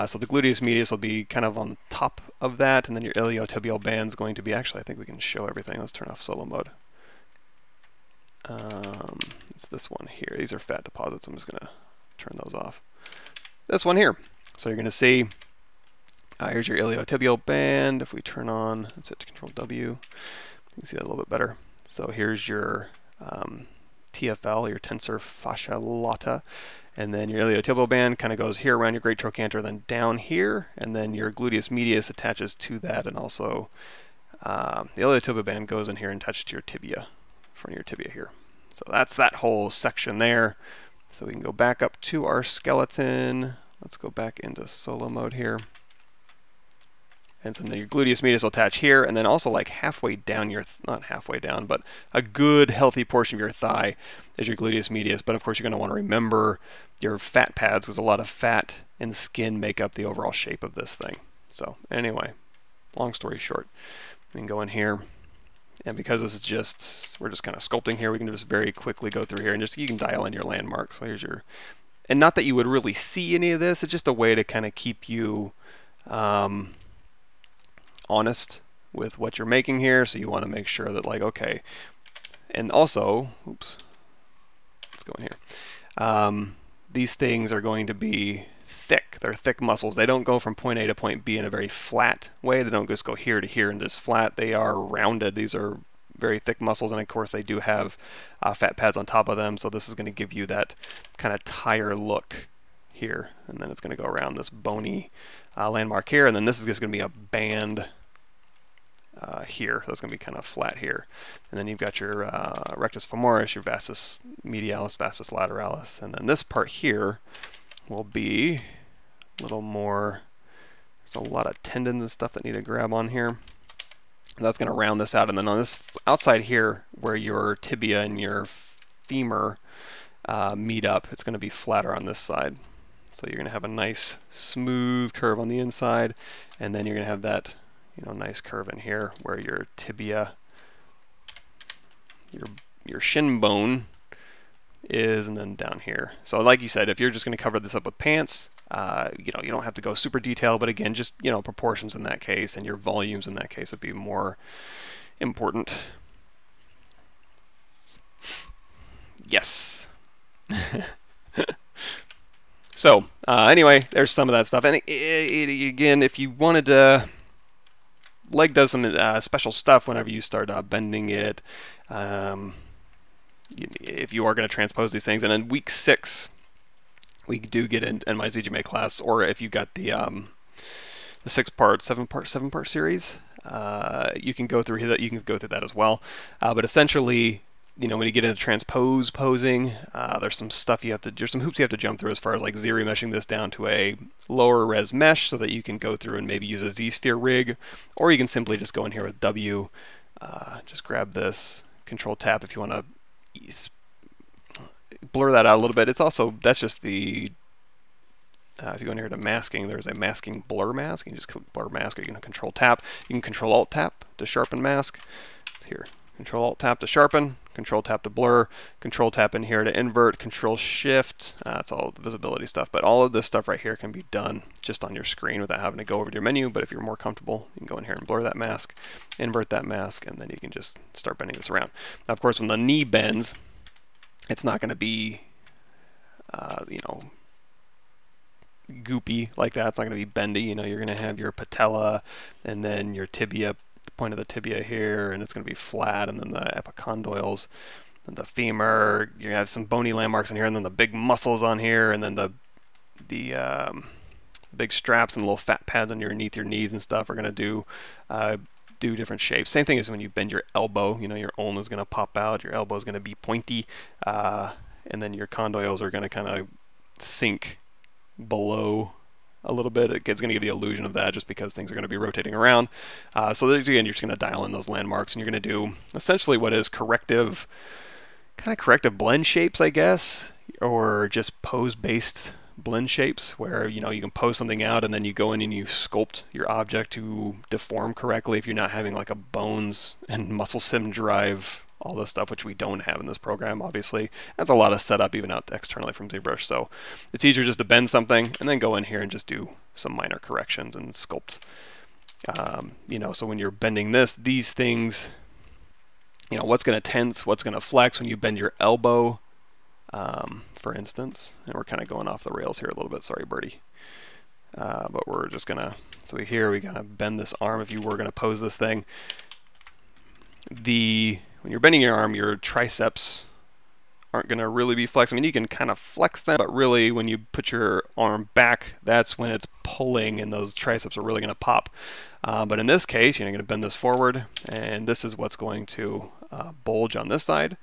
so the gluteus medius will be kind of on top of that, and then your iliotibial band is going to be, actually I think we can show everything. Let's turn off solo mode. It's this one here. These are fat deposits. I'm just going to turn those off. This one here. So you're going to see here's your iliotibial band. If we turn on, let's hit Control W, you can see that a little bit better. So here's your TFL, your tensor fascia lata, and then your iliotibial band kind of goes here around your great trochanter, then down here, and then your gluteus medius attaches to that, and also the iliotibial band goes in here and attaches to your tibia, front of your tibia here. So that's that whole section there. So we can go back up to our skeleton. Let's go back into solo mode here. And so then your gluteus medius will attach here, and then also like halfway down your, not halfway down, but a good healthy portion of your thigh is your gluteus medius. But of course you're going to want to remember your fat pads, because a lot of fat and skin make up the overall shape of this thing. So anyway, long story short, we can go in here, and because this is just, we're just kind of sculpting here, we can just very quickly go through here and just, you can dial in your landmarks. So here's your, and not that you would really see any of this, it's just a way to kind of keep you honest with what you're making here, so you want to make sure that, like, okay, and also, oops, let's go in here. These things are going to be thick. They're thick muscles. They don't go from point A to point B in a very flat way. They don't just go here to here and just flat. They are rounded. These are very thick muscles, and of course they do have fat pads on top of them, so this is going to give you that kind of tire look here, and then it's going to go around this bony landmark here, and then this is just going to be a band here, so it's going to be kind of flat here, and then you've got your rectus femoris, your vastus medialis, vastus lateralis, and then this part here will be a little more, there's a lot of tendons and stuff that need to grab on here. And that's going to round this out, and then on this outside here where your tibia and your femur meet up, it's going to be flatter on this side. So you're going to have a nice smooth curve on the inside, and then you're going to have that, you know, nice curve in here where your tibia, your shin bone is, and then down here. So like you said, if you're just going to cover this up with pants, you know, you don't have to go super detailed, but again, just, you know, proportions in that case and your volumes in that case would be more important. Yes. So anyway, there's some of that stuff, and again, if you wanted to, leg does some special stuff whenever you start bending it. If you are going to transpose these things, and in week 6 we do get in my ZGMA class, or if you got the 7 part series, you can go through that. You can go through that as well. But essentially, you know, when you get into transpose posing, there's some stuff there's some hoops you have to jump through as far as like Z-remeshing this down to a lower res mesh so that you can go through and maybe use a Z-sphere rig, or you can simply just go in here with W, just grab this, Control Tap if you want to blur that out a little bit. It's also, that's just the, if you go in here to masking, there's a masking blur mask. You can just click blur mask, or you can Control Tap. You can Control Alt Tap to sharpen mask. Here, Control Alt Tap to sharpen, Control Tap to blur, Control Tap in here to invert, Control Shift. That's all the visibility stuff, but all of this stuff right here can be done just on your screen without having to go over to your menu. But if you're more comfortable, you can go in here and blur that mask, invert that mask, and then you can just start bending this around. Now, of course, when the knee bends, it's not going to be, you know, goopy like that. It's not going to be bendy. You know, you're going to have your patella and then your tibia, the point of the tibia here, and it's going to be flat, and then the epicondyles and the femur. You have some bony landmarks in here, and then the big muscles on here, and then the big straps and little fat pads underneath your knees and stuff are going to do different shapes. Same thing as when you bend your elbow. You know, your ulna is going to pop out, your elbow is going to be pointy, and then your condyles are going to kind of sink below a little bit. It's going to give the illusion of that just because things are going to be rotating around. So again, you're just going to dial in those landmarks, and you're going to do essentially what is corrective, kind of corrective blend shapes, I guess, or just pose-based blend shapes, where, you know, you can pose something out and then you go in and you sculpt your object to deform correctly if you're not having like a bones and muscle sim drive, all this stuff, which we don't have in this program, obviously. That's a lot of setup even out externally from ZBrush, so it's easier just to bend something and then go in here and just do some minor corrections and sculpt. You know, so when you're bending this, these things, you know, what's going to tense, what's going to flex when you bend your elbow, for instance, and we're kind of going off the rails here a little bit, sorry birdie, but we're just gonna, so here we gotta bend this arm. If you were gonna pose this thing, when you're bending your arm, your triceps aren't gonna really be flexed. I mean, you can kind of flex them, but really when you put your arm back, that's when it's pulling and those triceps are really gonna pop. But in this case, you're gonna bend this forward, and this is what's going to bulge on this side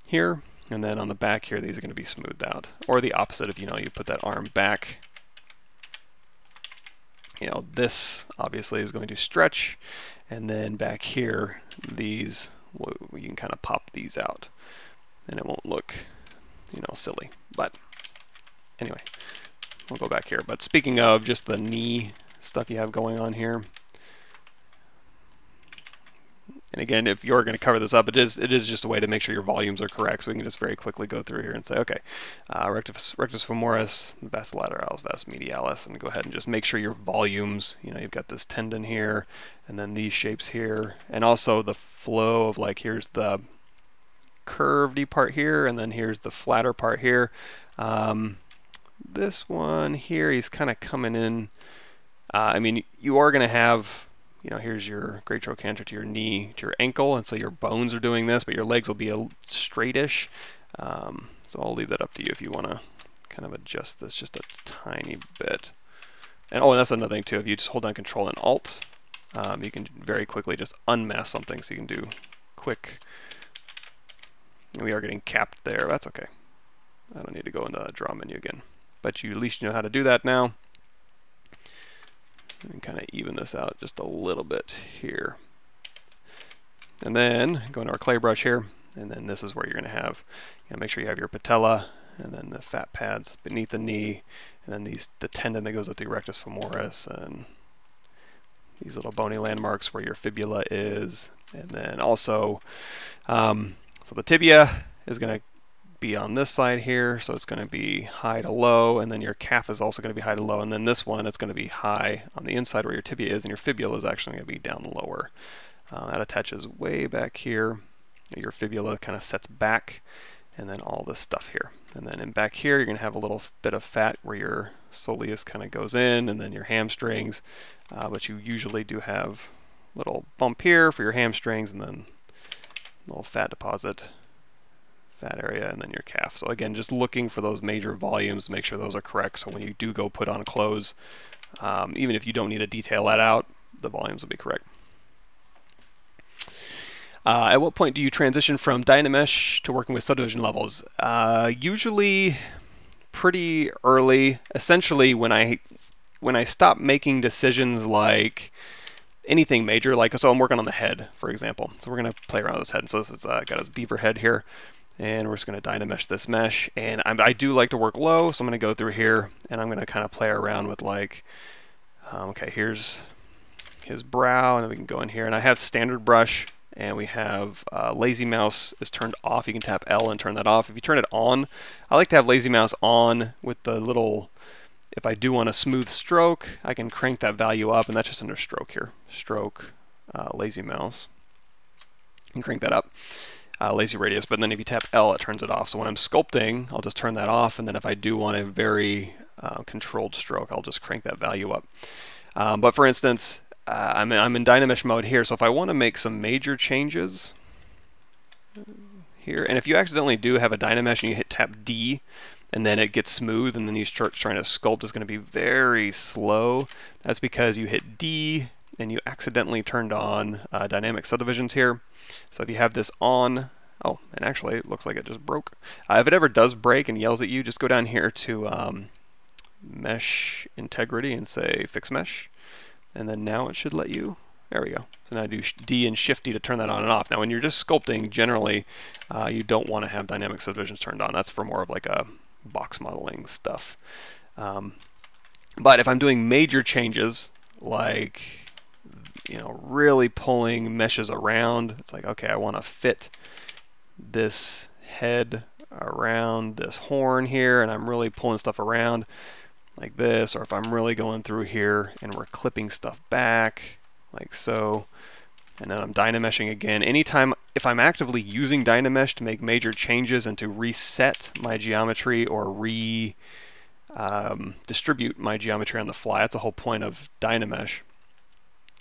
here. And then on the back here, these are going to be smoothed out. Or the opposite, if you know, you put that arm back, you know, this obviously is going to stretch. And then back here, these, you can kind of pop these out. And it won't look, you know, silly. But anyway, we'll go back here. But speaking of just the knee stuff you have going on here, And again, if you're going to cover this up, it is just a way to make sure your volumes are correct. So we can just very quickly go through here and say, okay, rectus femoris, vas lateralis, vas medialis, and go ahead and just make sure your volumes, you know, you've got this tendon here, and then these shapes here, and also the flow of, like, here's the curvedy part here, and then here's the flatter part here. This one here, he's kind of coming in. I mean, you are going to have, you know, here's your great trochanter to your knee, to your ankle, and so your bones are doing this, but your legs will be a straightish. So I'll leave that up to you if you want to kind of adjust this just a tiny bit. And oh, and that's another thing too. If you just hold down Control and Alt, you can very quickly just unmask something. So you can do quick. We are getting capped there. That's okay. I don't need to go into the draw menu again. But you at least know how to do that now. And kind of even this out just a little bit here. And then go into our clay brush here, and then this is where you're going to have, you know, make sure you have your patella, and then the fat pads beneath the knee, and then the tendon that goes with the rectus femoris, and these little bony landmarks where your fibula is, and then also, so the tibia is going to be on this side here, so it's going to be high to low, and then your calf is also going to be high to low, and then this one, it's going to be high on the inside where your tibia is, and your fibula is actually going to be down lower. That attaches way back here. Your fibula kind of sets back, and then all this stuff here. And then in back here, you're going to have a little bit of fat where your soleus kind of goes in, and then your hamstrings, but you usually do have a little bump here for your hamstrings, and then a little fat deposit, fat area, and then your calf. So again, just looking for those major volumes, make sure those are correct, so when you do go put on clothes, even if you don't need to detail that out, the volumes will be correct. At what point do you transition from Dynamesh to working with subdivision levels? Usually pretty early. Essentially, when I stop making decisions like anything major, like, so I'm working on the head, for example. So we're going to play around with this head. So this is got his beaver head here, and we're just going to Dynamesh this mesh. And I do like to work low, so I'm going to go through here, and I'm going to kind of play around with, like, okay, here's his brow, and then we can go in here, and I have standard brush. And we have lazy mouse is turned off. You can tap L and turn that off. If you turn it on, I like to have lazy mouse on with the little, if I do want a smooth stroke, I can crank that value up, and that's just under stroke here. Stroke, lazy mouse. You can crank that up. Lazy radius, but then if you tap L, it turns it off. So when I'm sculpting, I'll just turn that off, and then if I do want a very controlled stroke, I'll just crank that value up. But for instance, I'm in Dynamesh mode here, so if I want to make some major changes here, and if you accidentally do have a Dynamesh and you hit tap D, and then it gets smooth, and then you start trying to sculpt, it's going to be very slow. That's because you hit D, and you accidentally turned on dynamic subdivisions here. So if you have this on, oh, and actually it looks like it just broke. If it ever does break and yells at you, just go down here to mesh integrity and say fix mesh. And then now it should let you, there we go. So now I do D and Shift D to turn that on and off. Now when you're just sculpting, generally you don't want to have dynamic subdivisions turned on. That's for more of like a box modeling stuff. But if I'm doing major changes, like, you know, really pulling meshes around, it's like, okay, I want to fit this head around this horn here, and I'm really pulling stuff around like this, or if I'm really going through here and we're clipping stuff back like so, and then I'm Dynameshing again. Anytime, if I'm actively using Dynamesh to make major changes and to reset my geometry or distribute my geometry on the fly, that's the whole point of Dynamesh.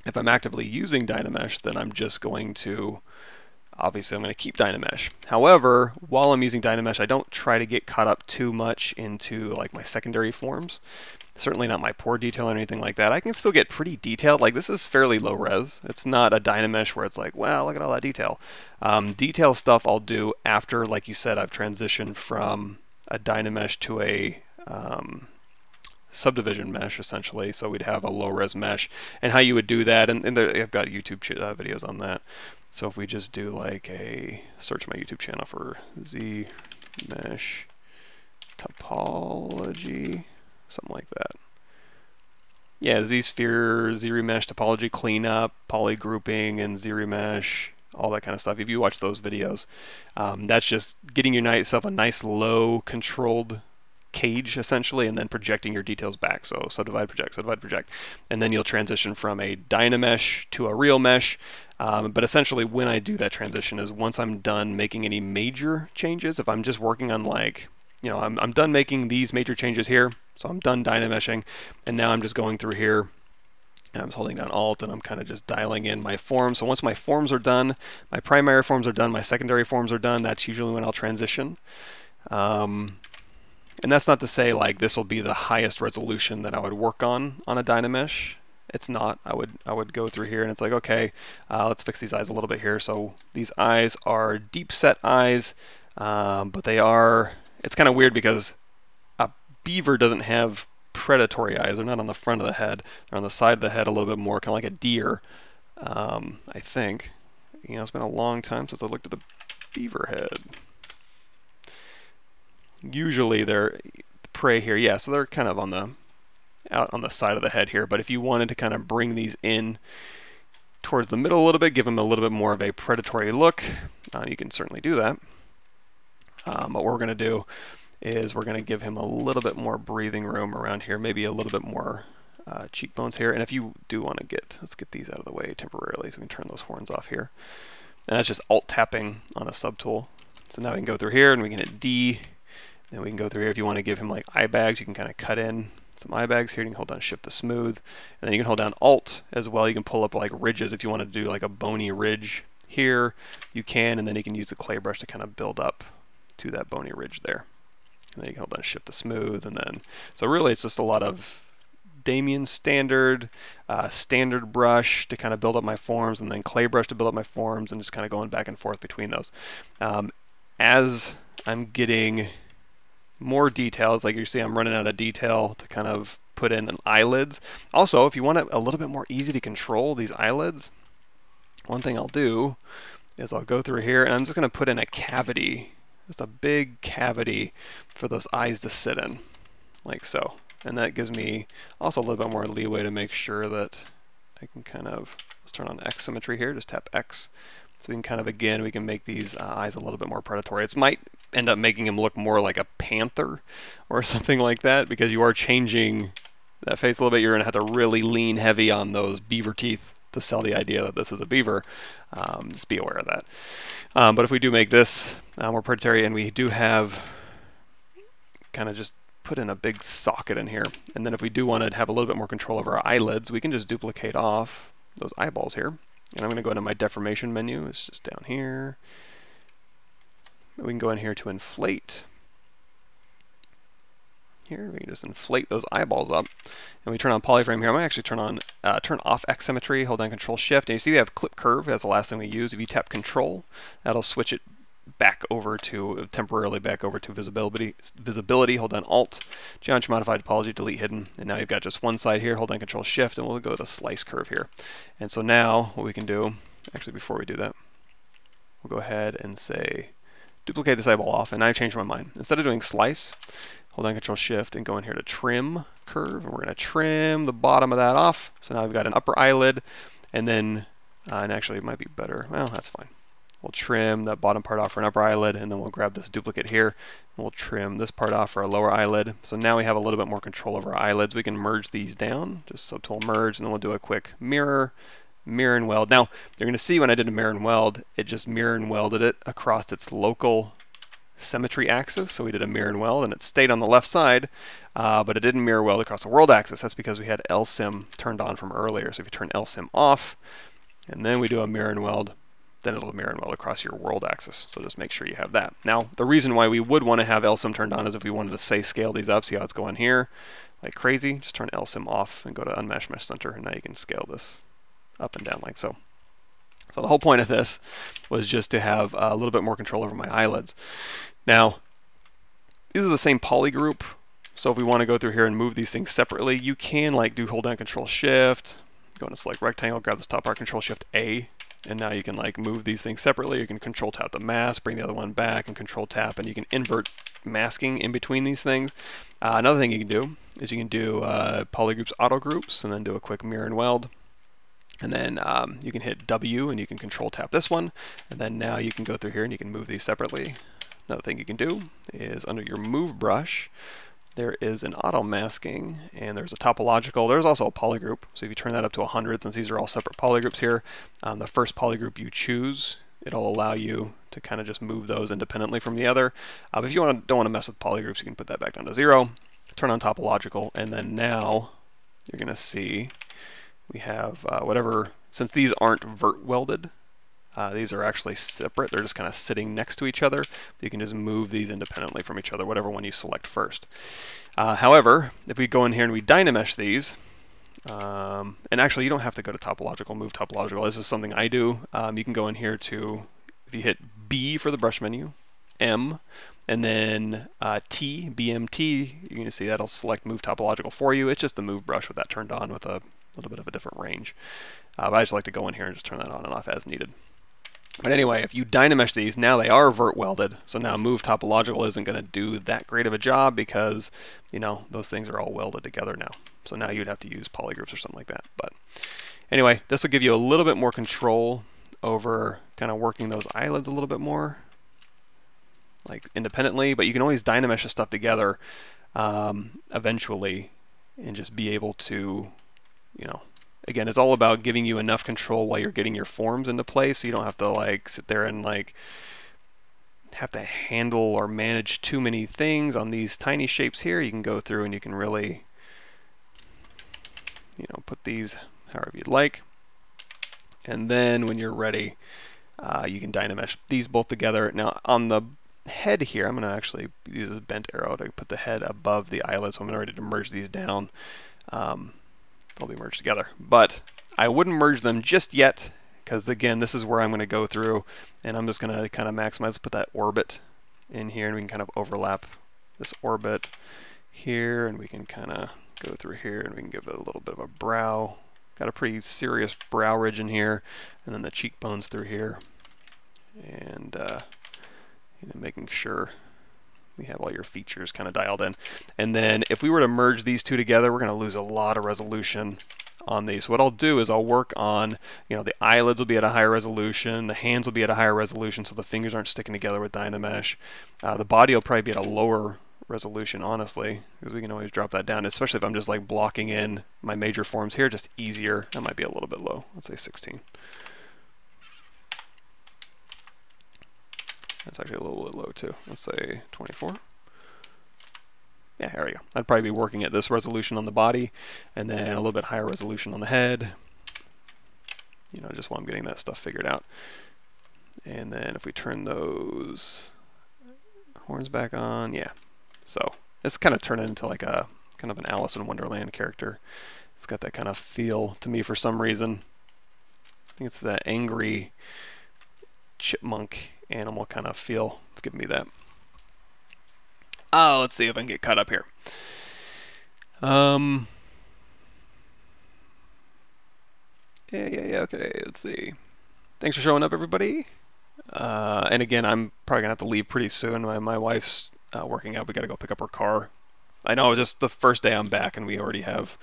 If I'm actively using Dynamesh, then I'm just going to, obviously I'm going to keep Dynamesh. However, while I'm using Dynamesh, I don't try to get caught up too much into like my secondary forms. Certainly not my pore detail or anything like that. I can still get pretty detailed. Like, this is fairly low res. It's not a Dynamesh where it's like, wow, look at all that detail. Detail stuff I'll do after, like you said, I've transitioned from a Dynamesh to a subdivision mesh, essentially. So we'd have a low res mesh, and how you would do that, and I've got YouTube videos on that. So if we just do like a search my YouTube channel for Z mesh topology, something like that. Yeah, Z sphere, Z remesh topology cleanup, poly grouping, and Z remesh all that kind of stuff. If you watch those videos, that's just getting yourself a nice low controlled cage essentially, and then projecting your details back. So subdivide, project, and then you'll transition from a Dynamesh to a real mesh. But essentially when I do that transition is once I'm done making any major changes. If I'm just working on like, you know, I'm done making these major changes here, so I'm done Dynameshing, and now I'm just going through here, and I'm just holding down Alt, and I'm kind of just dialing in my forms. So once my forms are done, my primary forms are done, my secondary forms are done, that's usually when I'll transition. And that's not to say like this will be the highest resolution that I would work on a Dynamesh. It's not. I would go through here and it's like, okay, let's fix these eyes a little bit here. So these eyes are deep set eyes, but they are, it's kind of weird because a beaver doesn't have predatory eyes. They're not on the front of the head. They're on the side of the head a little bit more, kind of like a deer, I think. You know, it's been a long time since I looked at a beaver head. Usually they're prey here, yeah, so they're kind of on the out on the side of the head here, but if you wanted to kind of bring these in towards the middle a little bit, give them a little bit more of a predatory look, you can certainly do that. But what we're going to do is we're going to give him a little bit more breathing room around here, maybe a little bit more cheekbones here. And if you do want to let's get these out of the way temporarily so we can turn those horns off here. And that's just Alt tapping on a subtool. So now we can go through here and we can hit D. Then we can go through here. If you want to give him like eye bags, you can kind of cut in some eye bags here. You can hold down Shift to smooth. And then you can hold down Alt as well. You can pull up like ridges. If you want to do like a bony ridge here, you can. And then you can use the clay brush to kind of build up to that bony ridge there. And then you can hold down Shift to smooth. And then, so really it's just a lot of Damien standard, standard brush to kind of build up my forms, and then clay brush to build up my forms, and just kind of going back and forth between those. As I'm getting more details, like you see I'm running out of detail to kind of put in eyelids. Also, if you want it a little bit more easy to control these eyelids, one thing I'll do is I'll go through here and I'm just going to put in a cavity, just a big cavity for those eyes to sit in, like so. And that gives me also a little bit more leeway to make sure that I can kind of, let's turn on X symmetry here, just tap X. So we can kind of, again, we can make these eyes a little bit more predatory. It might end up making him look more like a panther or something like that, because you are changing that face a little bit. You're gonna have to really lean heavy on those beaver teeth to sell the idea that this is a beaver. Just be aware of that. But if we do make this more predatory, and we do have kind of just put in a big socket in here, and then if we do want to have a little bit more control over our eyelids, we can just duplicate off those eyeballs here. And I'm going to go into my deformation menu. It's just down here. We can go in here to inflate. Here we can just inflate those eyeballs up, and we turn on polyframe here. I'm going to actually turn off X symmetry. Hold down Control Shift, and you see we have clip curve. That's the last thing we use. If you tap Control, that'll switch it back over to temporarily back over to visibility. Hold down Alt, geometry modified topology, delete hidden, and now you've got just one side here. Hold down Control Shift, and we'll go to slice curve here. And so now what we can do, actually before we do that, we'll go ahead and say duplicate this eyeball off, and I've changed my mind. Instead of doing slice, hold down Control Shift and go in here to trim curve, and we're going to trim the bottom of that off. So now we've got an upper eyelid, and then and actually it might be better, well, that's fine. We'll trim that bottom part off for an upper eyelid, and then we'll grab this duplicate here, and we'll trim this part off for a lower eyelid. So now we have a little bit more control over our eyelids. We can merge these down, just subtool merge, and then we'll do a quick mirror and weld. Now, you're going to see when I did a mirror and weld, it just mirror and welded it across its local symmetry axis. So we did a mirror and weld, and it stayed on the left side, but it didn't mirror weld across the world axis. That's because we had LSIM turned on from earlier. So if you turn LSIM off, and then we do a mirror and weld, then it'll mirror and weld across your world axis. So just make sure you have that. Now, the reason why we would want to have LSIM turned on is if we wanted to, say, scale these up. See how it's going here like crazy? Just turn LSIM off and go to Unmatched Mesh Center, and now you can scale this up and down like so. So the whole point of this was just to have a little bit more control over my eyelids. Now, these are the same poly group. So if we want to go through here and move these things separately, you can like do hold down Control Shift, go into select rectangle, grab this top part, Control Shift A. And now you can like move these things separately. You can Control Tap the mask, bring the other one back, and Control Tap, and you can invert masking in between these things. Another thing you can do is you can do polygroups, auto groups, and then do a quick mirror and weld. And then you can hit W and you can control tap this one. And then now you can go through here and you can move these separately. Another thing you can do is under your move brush, there is an auto masking and there's a topological. There's also a polygroup. So if you turn that up to 100, since these are all separate polygroups here, the first polygroup you choose, it'll allow you to kind of just move those independently from the other. But if you don't want to mess with polygroups, you can put that back down to 0, turn on topological, and then now you're going to see we have whatever, since these aren't vert welded, these are actually separate. They're just kind of sitting next to each other. You can just move these independently from each other, whatever one you select first. However, if we go in here and we Dynamesh these, and actually you don't have to go to topological, move topological. This is something I do. You can go in here to, if you hit B for the brush menu, M, and then T, BMT, you're going to see that'll select move topological for you. It's just the move brush with that turned on with a little bit of a different range. But I just like to go in here and just turn that on and off as needed. But anyway, if you Dynamesh these, now they are vert welded. So now move topological isn't going to do that great of a job because, you know, those things are all welded together now. So now you'd have to use polygroups or something like that. But anyway, this will give you a little bit more control over kind of working those eyelids a little bit more, like independently. But you can always Dynamesh this stuff together eventually and just be able to, you know, again, it's all about giving you enough control while you're getting your forms into place, so you don't have to like sit there and like have to handle or manage too many things on these tiny shapes here. You can go through and you can really, you know, put these however you'd like. And then when you're ready, you can Dynamesh these both together. Now on the head here, I'm going to actually use this bent arrow to put the head above the eyelid, so I'm ready to merge these down. They'll be merged together, but I wouldn't merge them just yet because again, this is where I'm going to go through and I'm just going to kind of maximize, put that orbit in here and we can kind of overlap this orbit here and we can kind of go through here and we can give it a little bit of a brow. Got a pretty serious brow ridge in here and then the cheekbones through here and you know, making sure we have all your features kind of dialed in. And then if we were to merge these two together, we're going to lose a lot of resolution on these. So what I'll do is I'll work on, you know, the eyelids will be at a higher resolution, the hands will be at a higher resolution so the fingers aren't sticking together with Dynamesh. The body will probably be at a lower resolution, honestly, because we can always drop that down, especially if I'm just like blocking in my major forms here, just easier. That might be a little bit low. Let's say 16. That's actually a little bit low too. Let's say 24. Yeah, there we go. I'd probably be working at this resolution on the body and then a little bit higher resolution on the head. You know, just while I'm getting that stuff figured out. And then if we turn those horns back on, yeah. So it's kind of turning into like a kind of an Alice in Wonderland character. It's got that kind of feel to me for some reason. I think it's that angry chipmunk animal kind of feel. It's giving me that. Oh, let's see if I can get caught up here. Yeah, okay, let's see. Thanks for showing up, everybody. And again, I'm probably gonna have to leave pretty soon. My wife's working out. We gotta go pick up her car. I know, just the first day I'm back and we already have,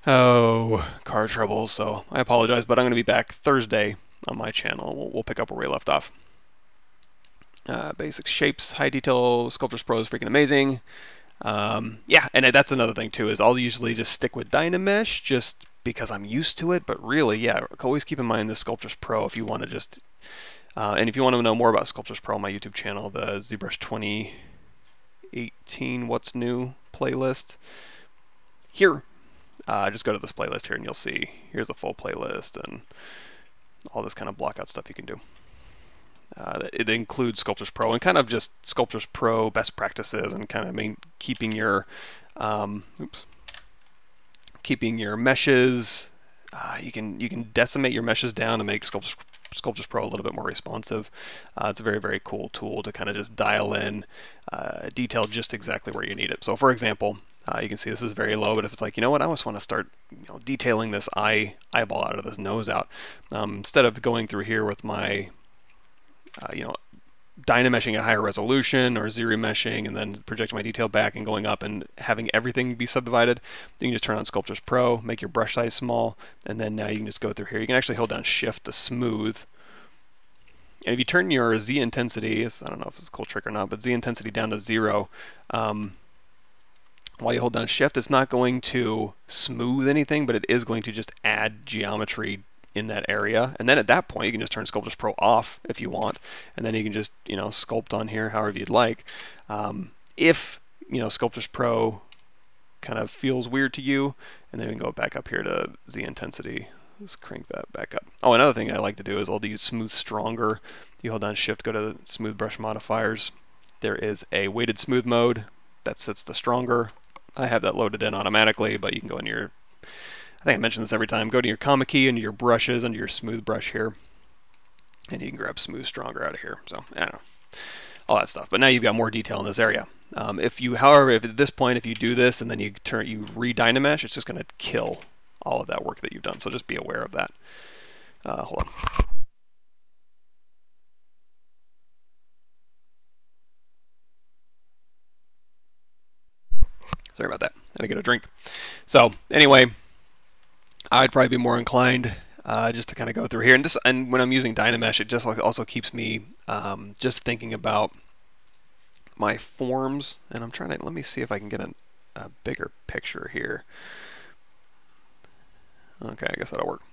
car trouble, so I apologize, but I'm gonna be back Thursday on my channel. We'll pick up where we left off. Basic shapes, high detail, Sculptors Pro is freaking amazing. Yeah, and that's another thing too, is I'll usually just stick with Dynamesh just because I'm used to it, but really, yeah, always keep in mind the Sculptors Pro if you want to just, and if you want to know more about Sculptors Pro on my YouTube channel, the ZBrush 2018 What's New playlist, here, just go to this playlist here and you'll see, here's a full playlist and all this kind of blockout stuff you can do. It includes Sculptors Pro and kind of just Sculptors Pro best practices and kind of keeping your keeping your meshes. You can decimate your meshes down to make Sculptors Pro a little bit more responsive. It's a very, very cool tool to kind of just dial in detail just exactly where you need it. So for example, you can see this is very low, but if it's like, you know what, I just want to start detailing this eyeball out of this nose out, instead of going through here with my Dynameshing at higher resolution or zero meshing and then projecting my detail back and going up and having everything be subdivided, you can just turn on Sculptors Pro, make your brush size small, and then now you can just go through here. You can actually hold down Shift to smooth. And if you turn your Z intensity, I don't know if it's a cool trick or not, but Z intensity down to 0, while you hold down Shift, it's not going to smooth anything, but it is going to just add geometry in that area. And then at that point, you can just turn Sculptors Pro off if you want, and then you can just, you know, sculpt on here however you'd like. If, you know, Sculptors Pro kind of feels weird to you, and then we can go back up here to Z intensity. Let's crank that back up. Oh, another thing I like to do is I'll do Smooth Stronger. You hold down Shift, go to Smooth Brush Modifiers. There is a weighted smooth mode that sets the stronger. I have that loaded in automatically, but you can go in your, I think I mention this every time, go to your comma key, into your brushes, under your smooth brush here, and you can grab Smooth Stronger out of here. So, I don't know, all that stuff. But now you've got more detail in this area. However, if at this point, if you do this and then you re-Dynamesh, it's just going to kill all of that work that you've done. So just be aware of that. Hold on. Sorry about that. I had to get a drink. So anyway, I'd probably be more inclined just to kind of go through here. And when I'm using Dynamesh, it just also keeps me just thinking about my forms. And I'm trying to, let me see if I can get a bigger picture here. Okay, I guess that'll work.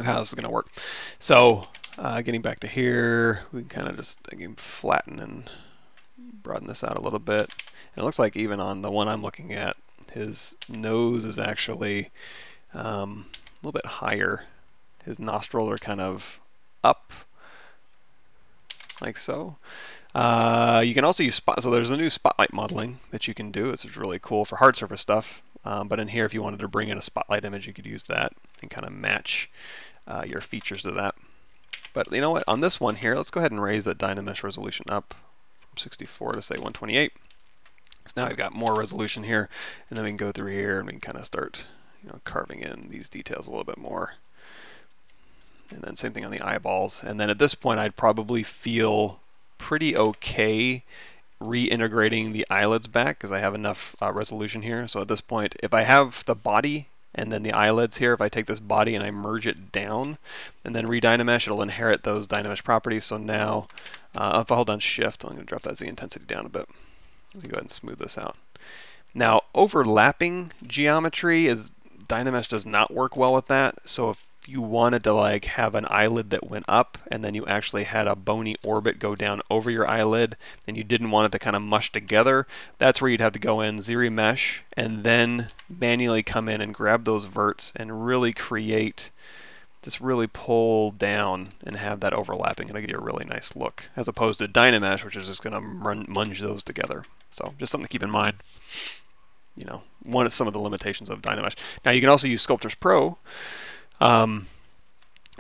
How this is going to work. So getting back to here, we can kind of just flatten and broaden this out a little bit. And it looks like even on the one I'm looking at, his nose is actually a little bit higher. His nostrils are kind of up, like so. You can also use so there's a new spotlight modeling that you can do. It's really cool for hard surface stuff. But in here, if you wanted to bring in a spotlight image, you could use that and kind of match your features to that. But you know what? On this one here, let's go ahead and raise that Dynamesh resolution up from 64 to say 128. So now we've got more resolution here, and then we can go through here and we can kind of start, you know, carving in these details a little bit more. And then same thing on the eyeballs. And then at this point, I'd probably feel pretty okay reintegrating the eyelids back because I have enough resolution here. So at this point, if I have the body and then the eyelids here, if I take this body and I merge it down and then re-Dynamesh, it'll inherit those Dynamesh properties. So now if I hold down Shift, I'm going to drop that Z intensity down a bit. Let me go ahead and smooth this out. Now overlapping geometry is Dynamesh does not work well with that. So if you wanted to like have an eyelid that went up and then you actually had a bony orbit go down over your eyelid and you didn't want it to kind of mush together, that's where you'd have to go in, zero mesh, and then manually come in and grab those verts and really create, just really pull down and have that overlapping. It'll give you a really nice look, as opposed to Dynamesh, which is just going to munge those together. So just something to keep in mind. You know, one of some of the limitations of Dynamesh. Now you can also use Sculptors Pro.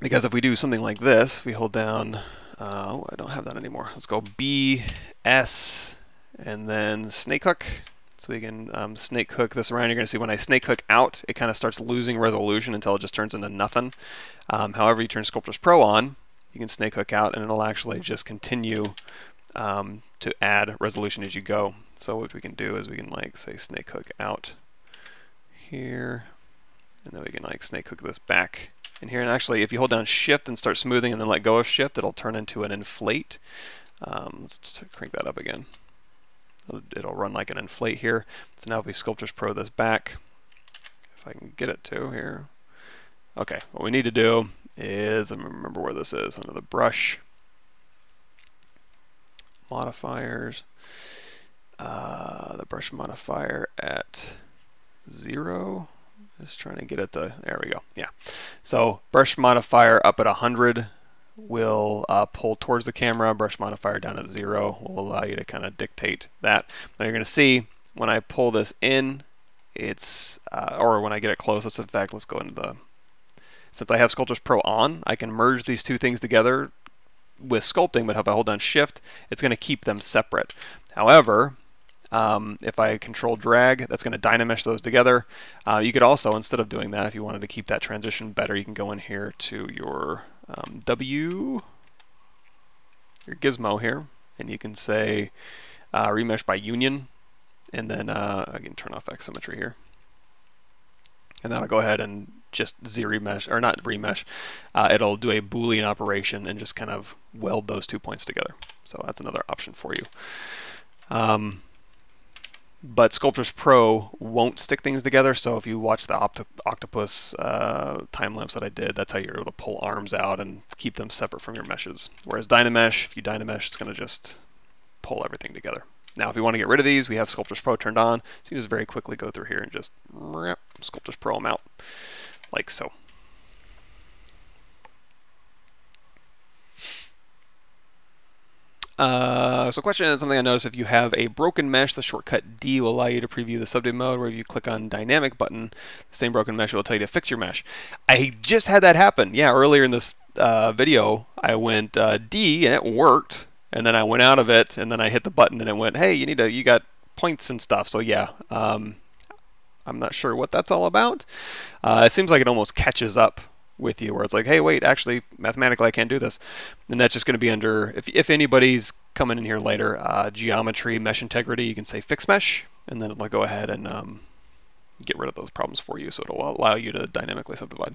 Because if we do something like this, if we hold down, oh, I don't have that anymore. Let's go B, S, and then snake hook. So we can snake hook this around. You're going to see when I snake hook out, it kind of starts losing resolution until it just turns into nothing. However, you turn Sculptors Pro on, you can snake hook out, and it'll actually just continue to add resolution as you go. So what we can do is we can like say snake hook out here, and then we can like snake hook this back in here. And actually, if you hold down Shift and start smoothing and then let go of Shift, it'll turn into an inflate. Let's crank that up again. It'll run like an inflate here. So now if we Sculptors Pro this back, if I can get it to here. Okay, what we need to do is, remember where this is, under the brush modifiers, the brush modifier at 0. Just trying to get it to, there we go, yeah. So brush modifier up at 100 will pull towards the camera. Brush modifier down at 0 will allow you to kind of dictate that. Now you're going to see when I pull this in, it's, or when I get it close, in fact, let's go into the, since I have Sculptors Pro on, I can merge these two things together with sculpting, but if I hold down Shift, it's going to keep them separate. However, if I control drag, that's going to Dynamesh those together. You could also, instead of doing that, if you wanted to keep that transition better, you can go in here to your W, your gizmo here, and you can say remesh by union, and then I can turn off X symmetry here. And that'll go ahead and just z-remesh, or not remesh, it'll do a Boolean operation and just kind of weld those 2 points together. So that's another option for you. But Sculptors Pro won't stick things together, so if you watch the octopus time lapse that I did, that's how you're able to pull arms out and keep them separate from your meshes. Whereas Dynamesh, if you Dynamesh, it's going to just pull everything together. Now, if you want to get rid of these, we have Sculptors Pro turned on, so you can just very quickly go through here and just Sculptors Pro them out, like so. So question is something I noticed: if you have a broken mesh, the shortcut D will allow you to preview the subdiv mode, where if you click on dynamic button, the same broken mesh will tell you to fix your mesh. I just had that happen. Yeah, earlier in this video, I went D and it worked, and then I went out of it, and then I hit the button and it went, hey, you got points and stuff. So yeah, I'm not sure what that's all about. It seems like it almost catches up with you, where it's like, hey, wait, actually, mathematically, I can't do this. And that's just going to be under, if anybody's coming in here later, geometry, mesh integrity, you can say fix mesh, and then it'll go ahead and get rid of those problems for you, so it'll allow you to dynamically subdivide.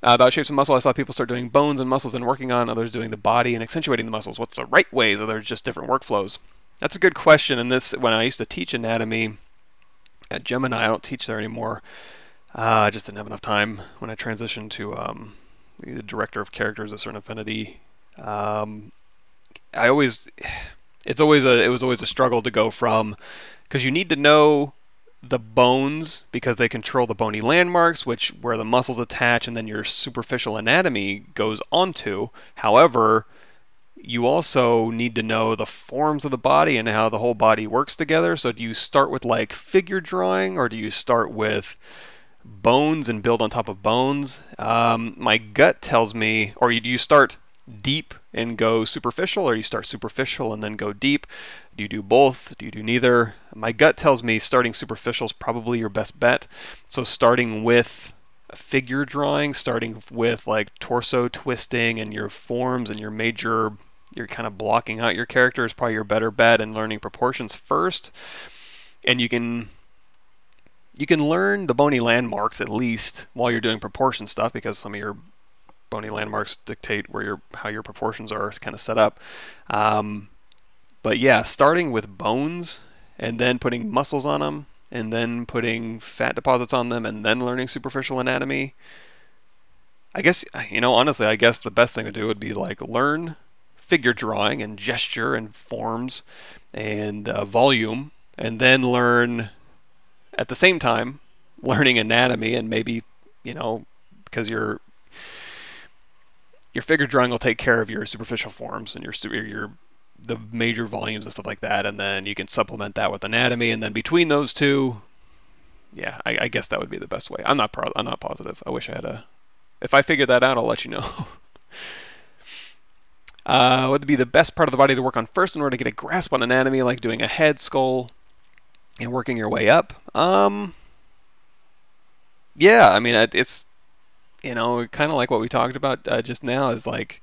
About shapes and muscle, I saw people start doing bones and muscles and working on, others doing the body and accentuating the muscles. What's the right ways? Are there just different workflows? That's a good question, and this, when I used to teach anatomy at Gemini, I don't teach there anymore. I just didn't have enough time when I transitioned to the director of characters at Certain Affinity. It was always a struggle to go from, because you need to know the bones because they control the bony landmarks, where the muscles attach, and then your superficial anatomy goes onto. However, you also need to know the forms of the body and how the whole body works together. So do you start with like figure drawing, or do you start with bones and build on top of bones? My gut tells me, or do you start deep and go superficial, or you start superficial and then go deep? Do you do both? Do you do neither? My gut tells me starting superficial is probably your best bet. So starting with figure drawing, starting with like torso twisting and your forms and you're kind of blocking out your character is probably your better bet, and learning proportions first. And you can learn the bony landmarks at least while you're doing proportion stuff, because some of your bony landmarks dictate how your proportions are kind of set up. But yeah, starting with bones and then putting muscles on them and then putting fat deposits on them and then learning superficial anatomy. I guess, honestly, I guess the best thing to do would be like learn figure drawing and gesture and forms and volume, and then learn at the same time learning anatomy, and maybe, because your figure drawing will take care of your superficial forms and the major volumes and stuff like that, and then you can supplement that with anatomy, and then between those two, yeah, I guess that would be the best way. I'm not positive. I wish I had if I figure that out, I'll let you know. What would be the best part of the body to work on first in order to get a grasp on anatomy, like doing a head, skull, and working your way up? Yeah, I mean, it's, kind of like what we talked about just now, is like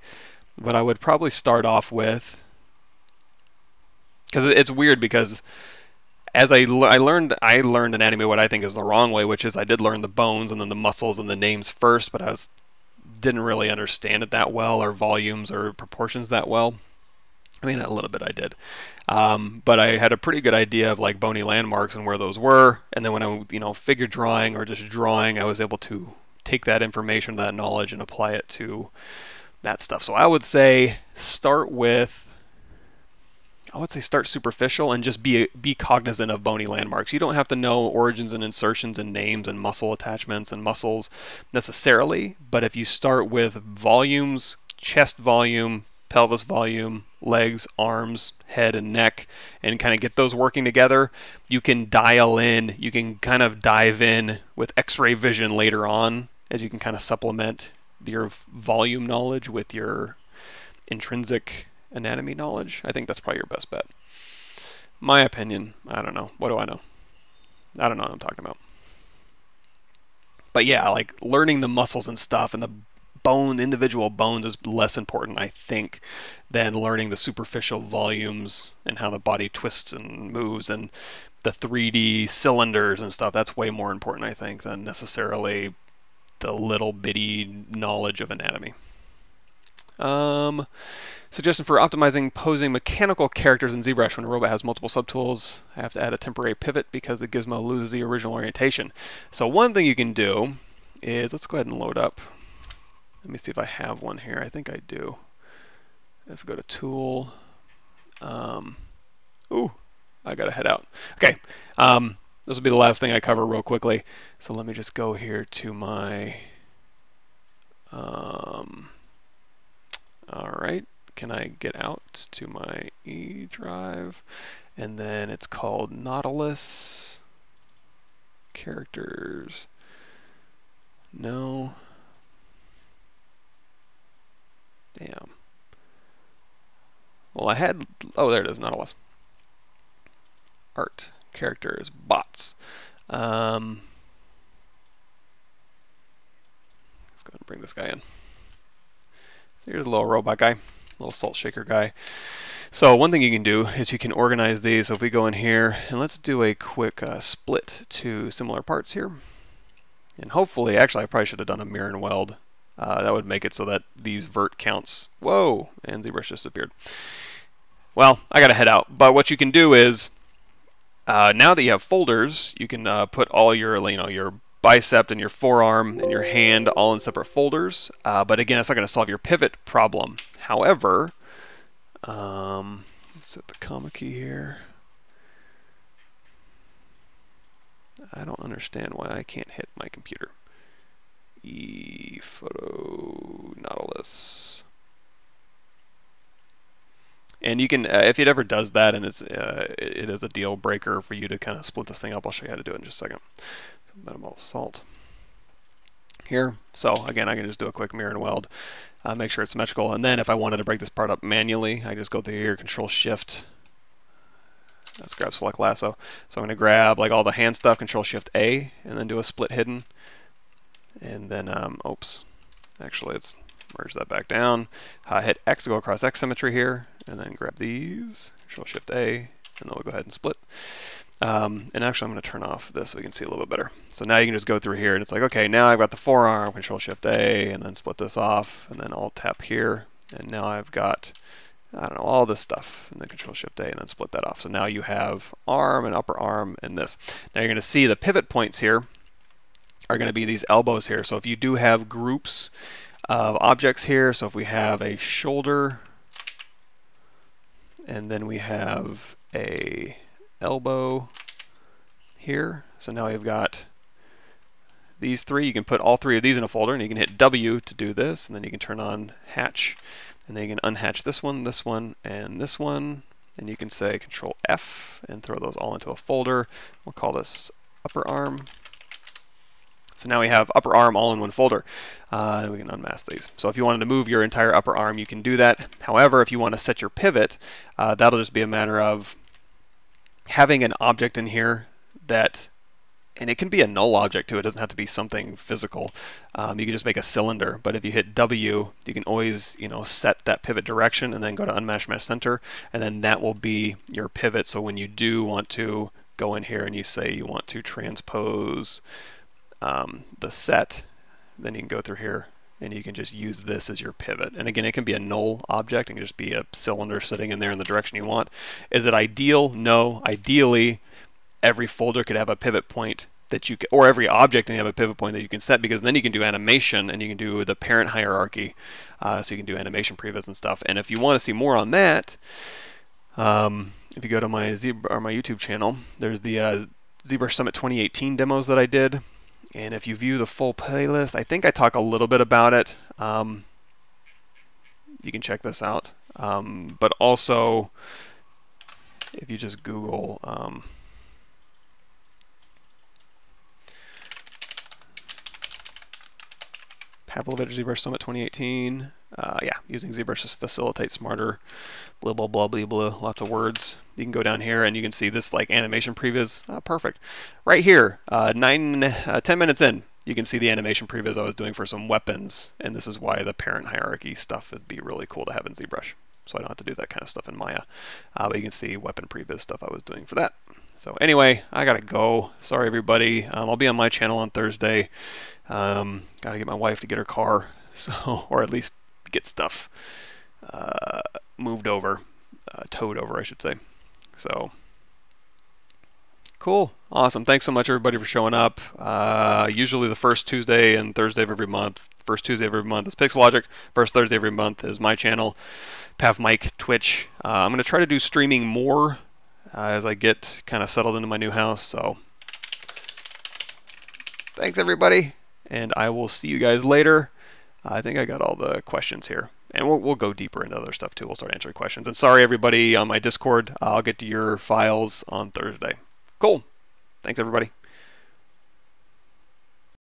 what I would probably start off with, because it's weird, because as I learned anatomy what I think is the wrong way, which is I did learn the bones and then the muscles and the names first, but didn't really understand it that well, or volumes or proportions that well. I mean, a little bit I did, but I had a pretty good idea of like bony landmarks and where those were, and then when I figure drawing or just drawing, I was able to take that information, that knowledge, and apply it to that stuff. So I would say start superficial and just be cognizant of bony landmarks. You don't have to know origins and insertions and names and muscle attachments and muscles necessarily, but if you start with volumes, chest volume, pelvis volume, legs, arms, head, and neck, and kind of get those working together, you can dial in, you can kind of dive in with x-ray vision later on, as you can kind of supplement your volume knowledge with your intrinsic anatomy knowledge. I think that's probably your best bet. My opinion. I don't know. What do I know? I don't know what I'm talking about. But yeah, like learning the muscles and stuff and the bone, individual bones is less important, I think, than learning the superficial volumes and how the body twists and moves and the 3D cylinders and stuff. That's way more important, I think, than necessarily the little bitty knowledge of anatomy. Suggestion for optimizing posing mechanical characters in ZBrush. When a robot has multiple subtools, I have to add a temporary pivot because the gizmo loses the original orientation. So one thing you can do is, let's go ahead and load up. Let me see if I have one here. I think I do. If we go to Tool, ooh, I gotta head out. Okay, this will be the last thing I cover real quickly. So let me just go here to my, all right. Can I get out to my E drive? And then it's called Nautilus Characters. No. Damn. Well, I had, oh, there it is, Nautilus. Art, characters, bots. Let's go ahead and bring this guy in. So here's a little robot guy. Little salt shaker guy. So one thing you can do is you can organize these. So if we go in here and let's do a quick split to similar parts here, and hopefully, actually I probably should have done a mirror and weld. That would make it so that these vert counts, whoa, and ZBrush disappeared. Well, I gotta head out, but what you can do is now that you have folders, you can put all your, your bicep and your forearm and your hand all in separate folders, but again, it's not going to solve your pivot problem. However, let's set the comma key here. I don't understand why I can't hit my computer. Photo Nautilus. And you can, if it ever does that, and it is a deal breaker for you to kind of split this thing up, I'll show you how to do it in just a second. Minimal salt here. So again, I can just do a quick mirror and weld, make sure it's symmetrical, and then if I wanted to break this part up manually, I just go through here, Control Shift. Let's grab Select Lasso. So I'm going to grab like all the hand stuff, Control Shift A, and then do a split hidden, and then oops, actually let's merge that back down. Hit X to go across X symmetry here, and then grab these, Control Shift A, and then we'll go ahead and split. And actually I'm going to turn off this so we can see a little bit better. So now you can just go through here and it's like, okay, now I've got the forearm, Control Shift A, and then split this off, and then Alt tap here, and now I've got, I don't know, all this stuff, and then Control Shift A, and then split that off. So now you have arm and upper arm and this. Now you're going to see the pivot points here are going to be these elbows here. So if you do have groups of objects here, so if we have a shoulder, and then we have a elbow here, so now we've got these three. You can put all three of these in a folder, and you can hit W to do this, and then you can turn on hatch, and then you can unhatch this one, and this one, and you can say Control F and throw those all into a folder. We'll call this upper arm. So now we have upper arm all in one folder. And we can unmask these. So if you wanted to move your entire upper arm, you can do that. However, if you want to set your pivot, that'll just be a matter of having an object in here that, and it can be a null object too, it doesn't have to be something physical. You can just make a cylinder, but if you hit W, you can always, set that pivot direction and then go to Unmask Mesh Center, and then that will be your pivot. So when you do want to go in here and you say you want to transpose the set, then you can go through here and you can just use this as your pivot. And again, it can be a null object and just be a cylinder sitting in there in the direction you want. Is it ideal? No. Ideally, every folder could have a pivot point that you can, or every object can have a pivot point that you can set, because then you can do animation and you can do the parent hierarchy. So you can do animation previews and stuff. And if you want to see more on that, if you go to my my YouTube channel, there's the ZBrush Summit 2018 demos that I did. And if you view the full playlist, I think I talk a little bit about it. You can check this out. But also, if you just Google Pavlovich ZBrush Summit 2018, yeah, using ZBrush to facilitate smarter, blah, blah, blah, blah, blah, lots of words. You can go down here and you can see this like animation previews. Perfect. Right here, 10 minutes in, you can see the animation previs I was doing for some weapons, and this is why the parent hierarchy stuff would be really cool to have in ZBrush. So I don't have to do that kind of stuff in Maya. But you can see weapon previs stuff I was doing for that. So anyway, I gotta go. Sorry everybody. I'll be on my channel on Thursday. Gotta get my wife to get her car, so, or at least get stuff moved over, towed over I should say. So cool, awesome. Thanks so much everybody for showing up. Usually the first Tuesday and Thursday of every month. First Tuesday of every month is Pixelogic. First Thursday of every month is my channel, Pav Mike Twitch. I'm going to try to do streaming more as I get kind of settled into my new house. So thanks everybody, and I will see you guys later. I think I got all the questions here, and we'll go deeper into other stuff too. We'll start answering questions. And sorry everybody on my Discord. I'll get to your files on Thursday. Cool. Thanks everybody.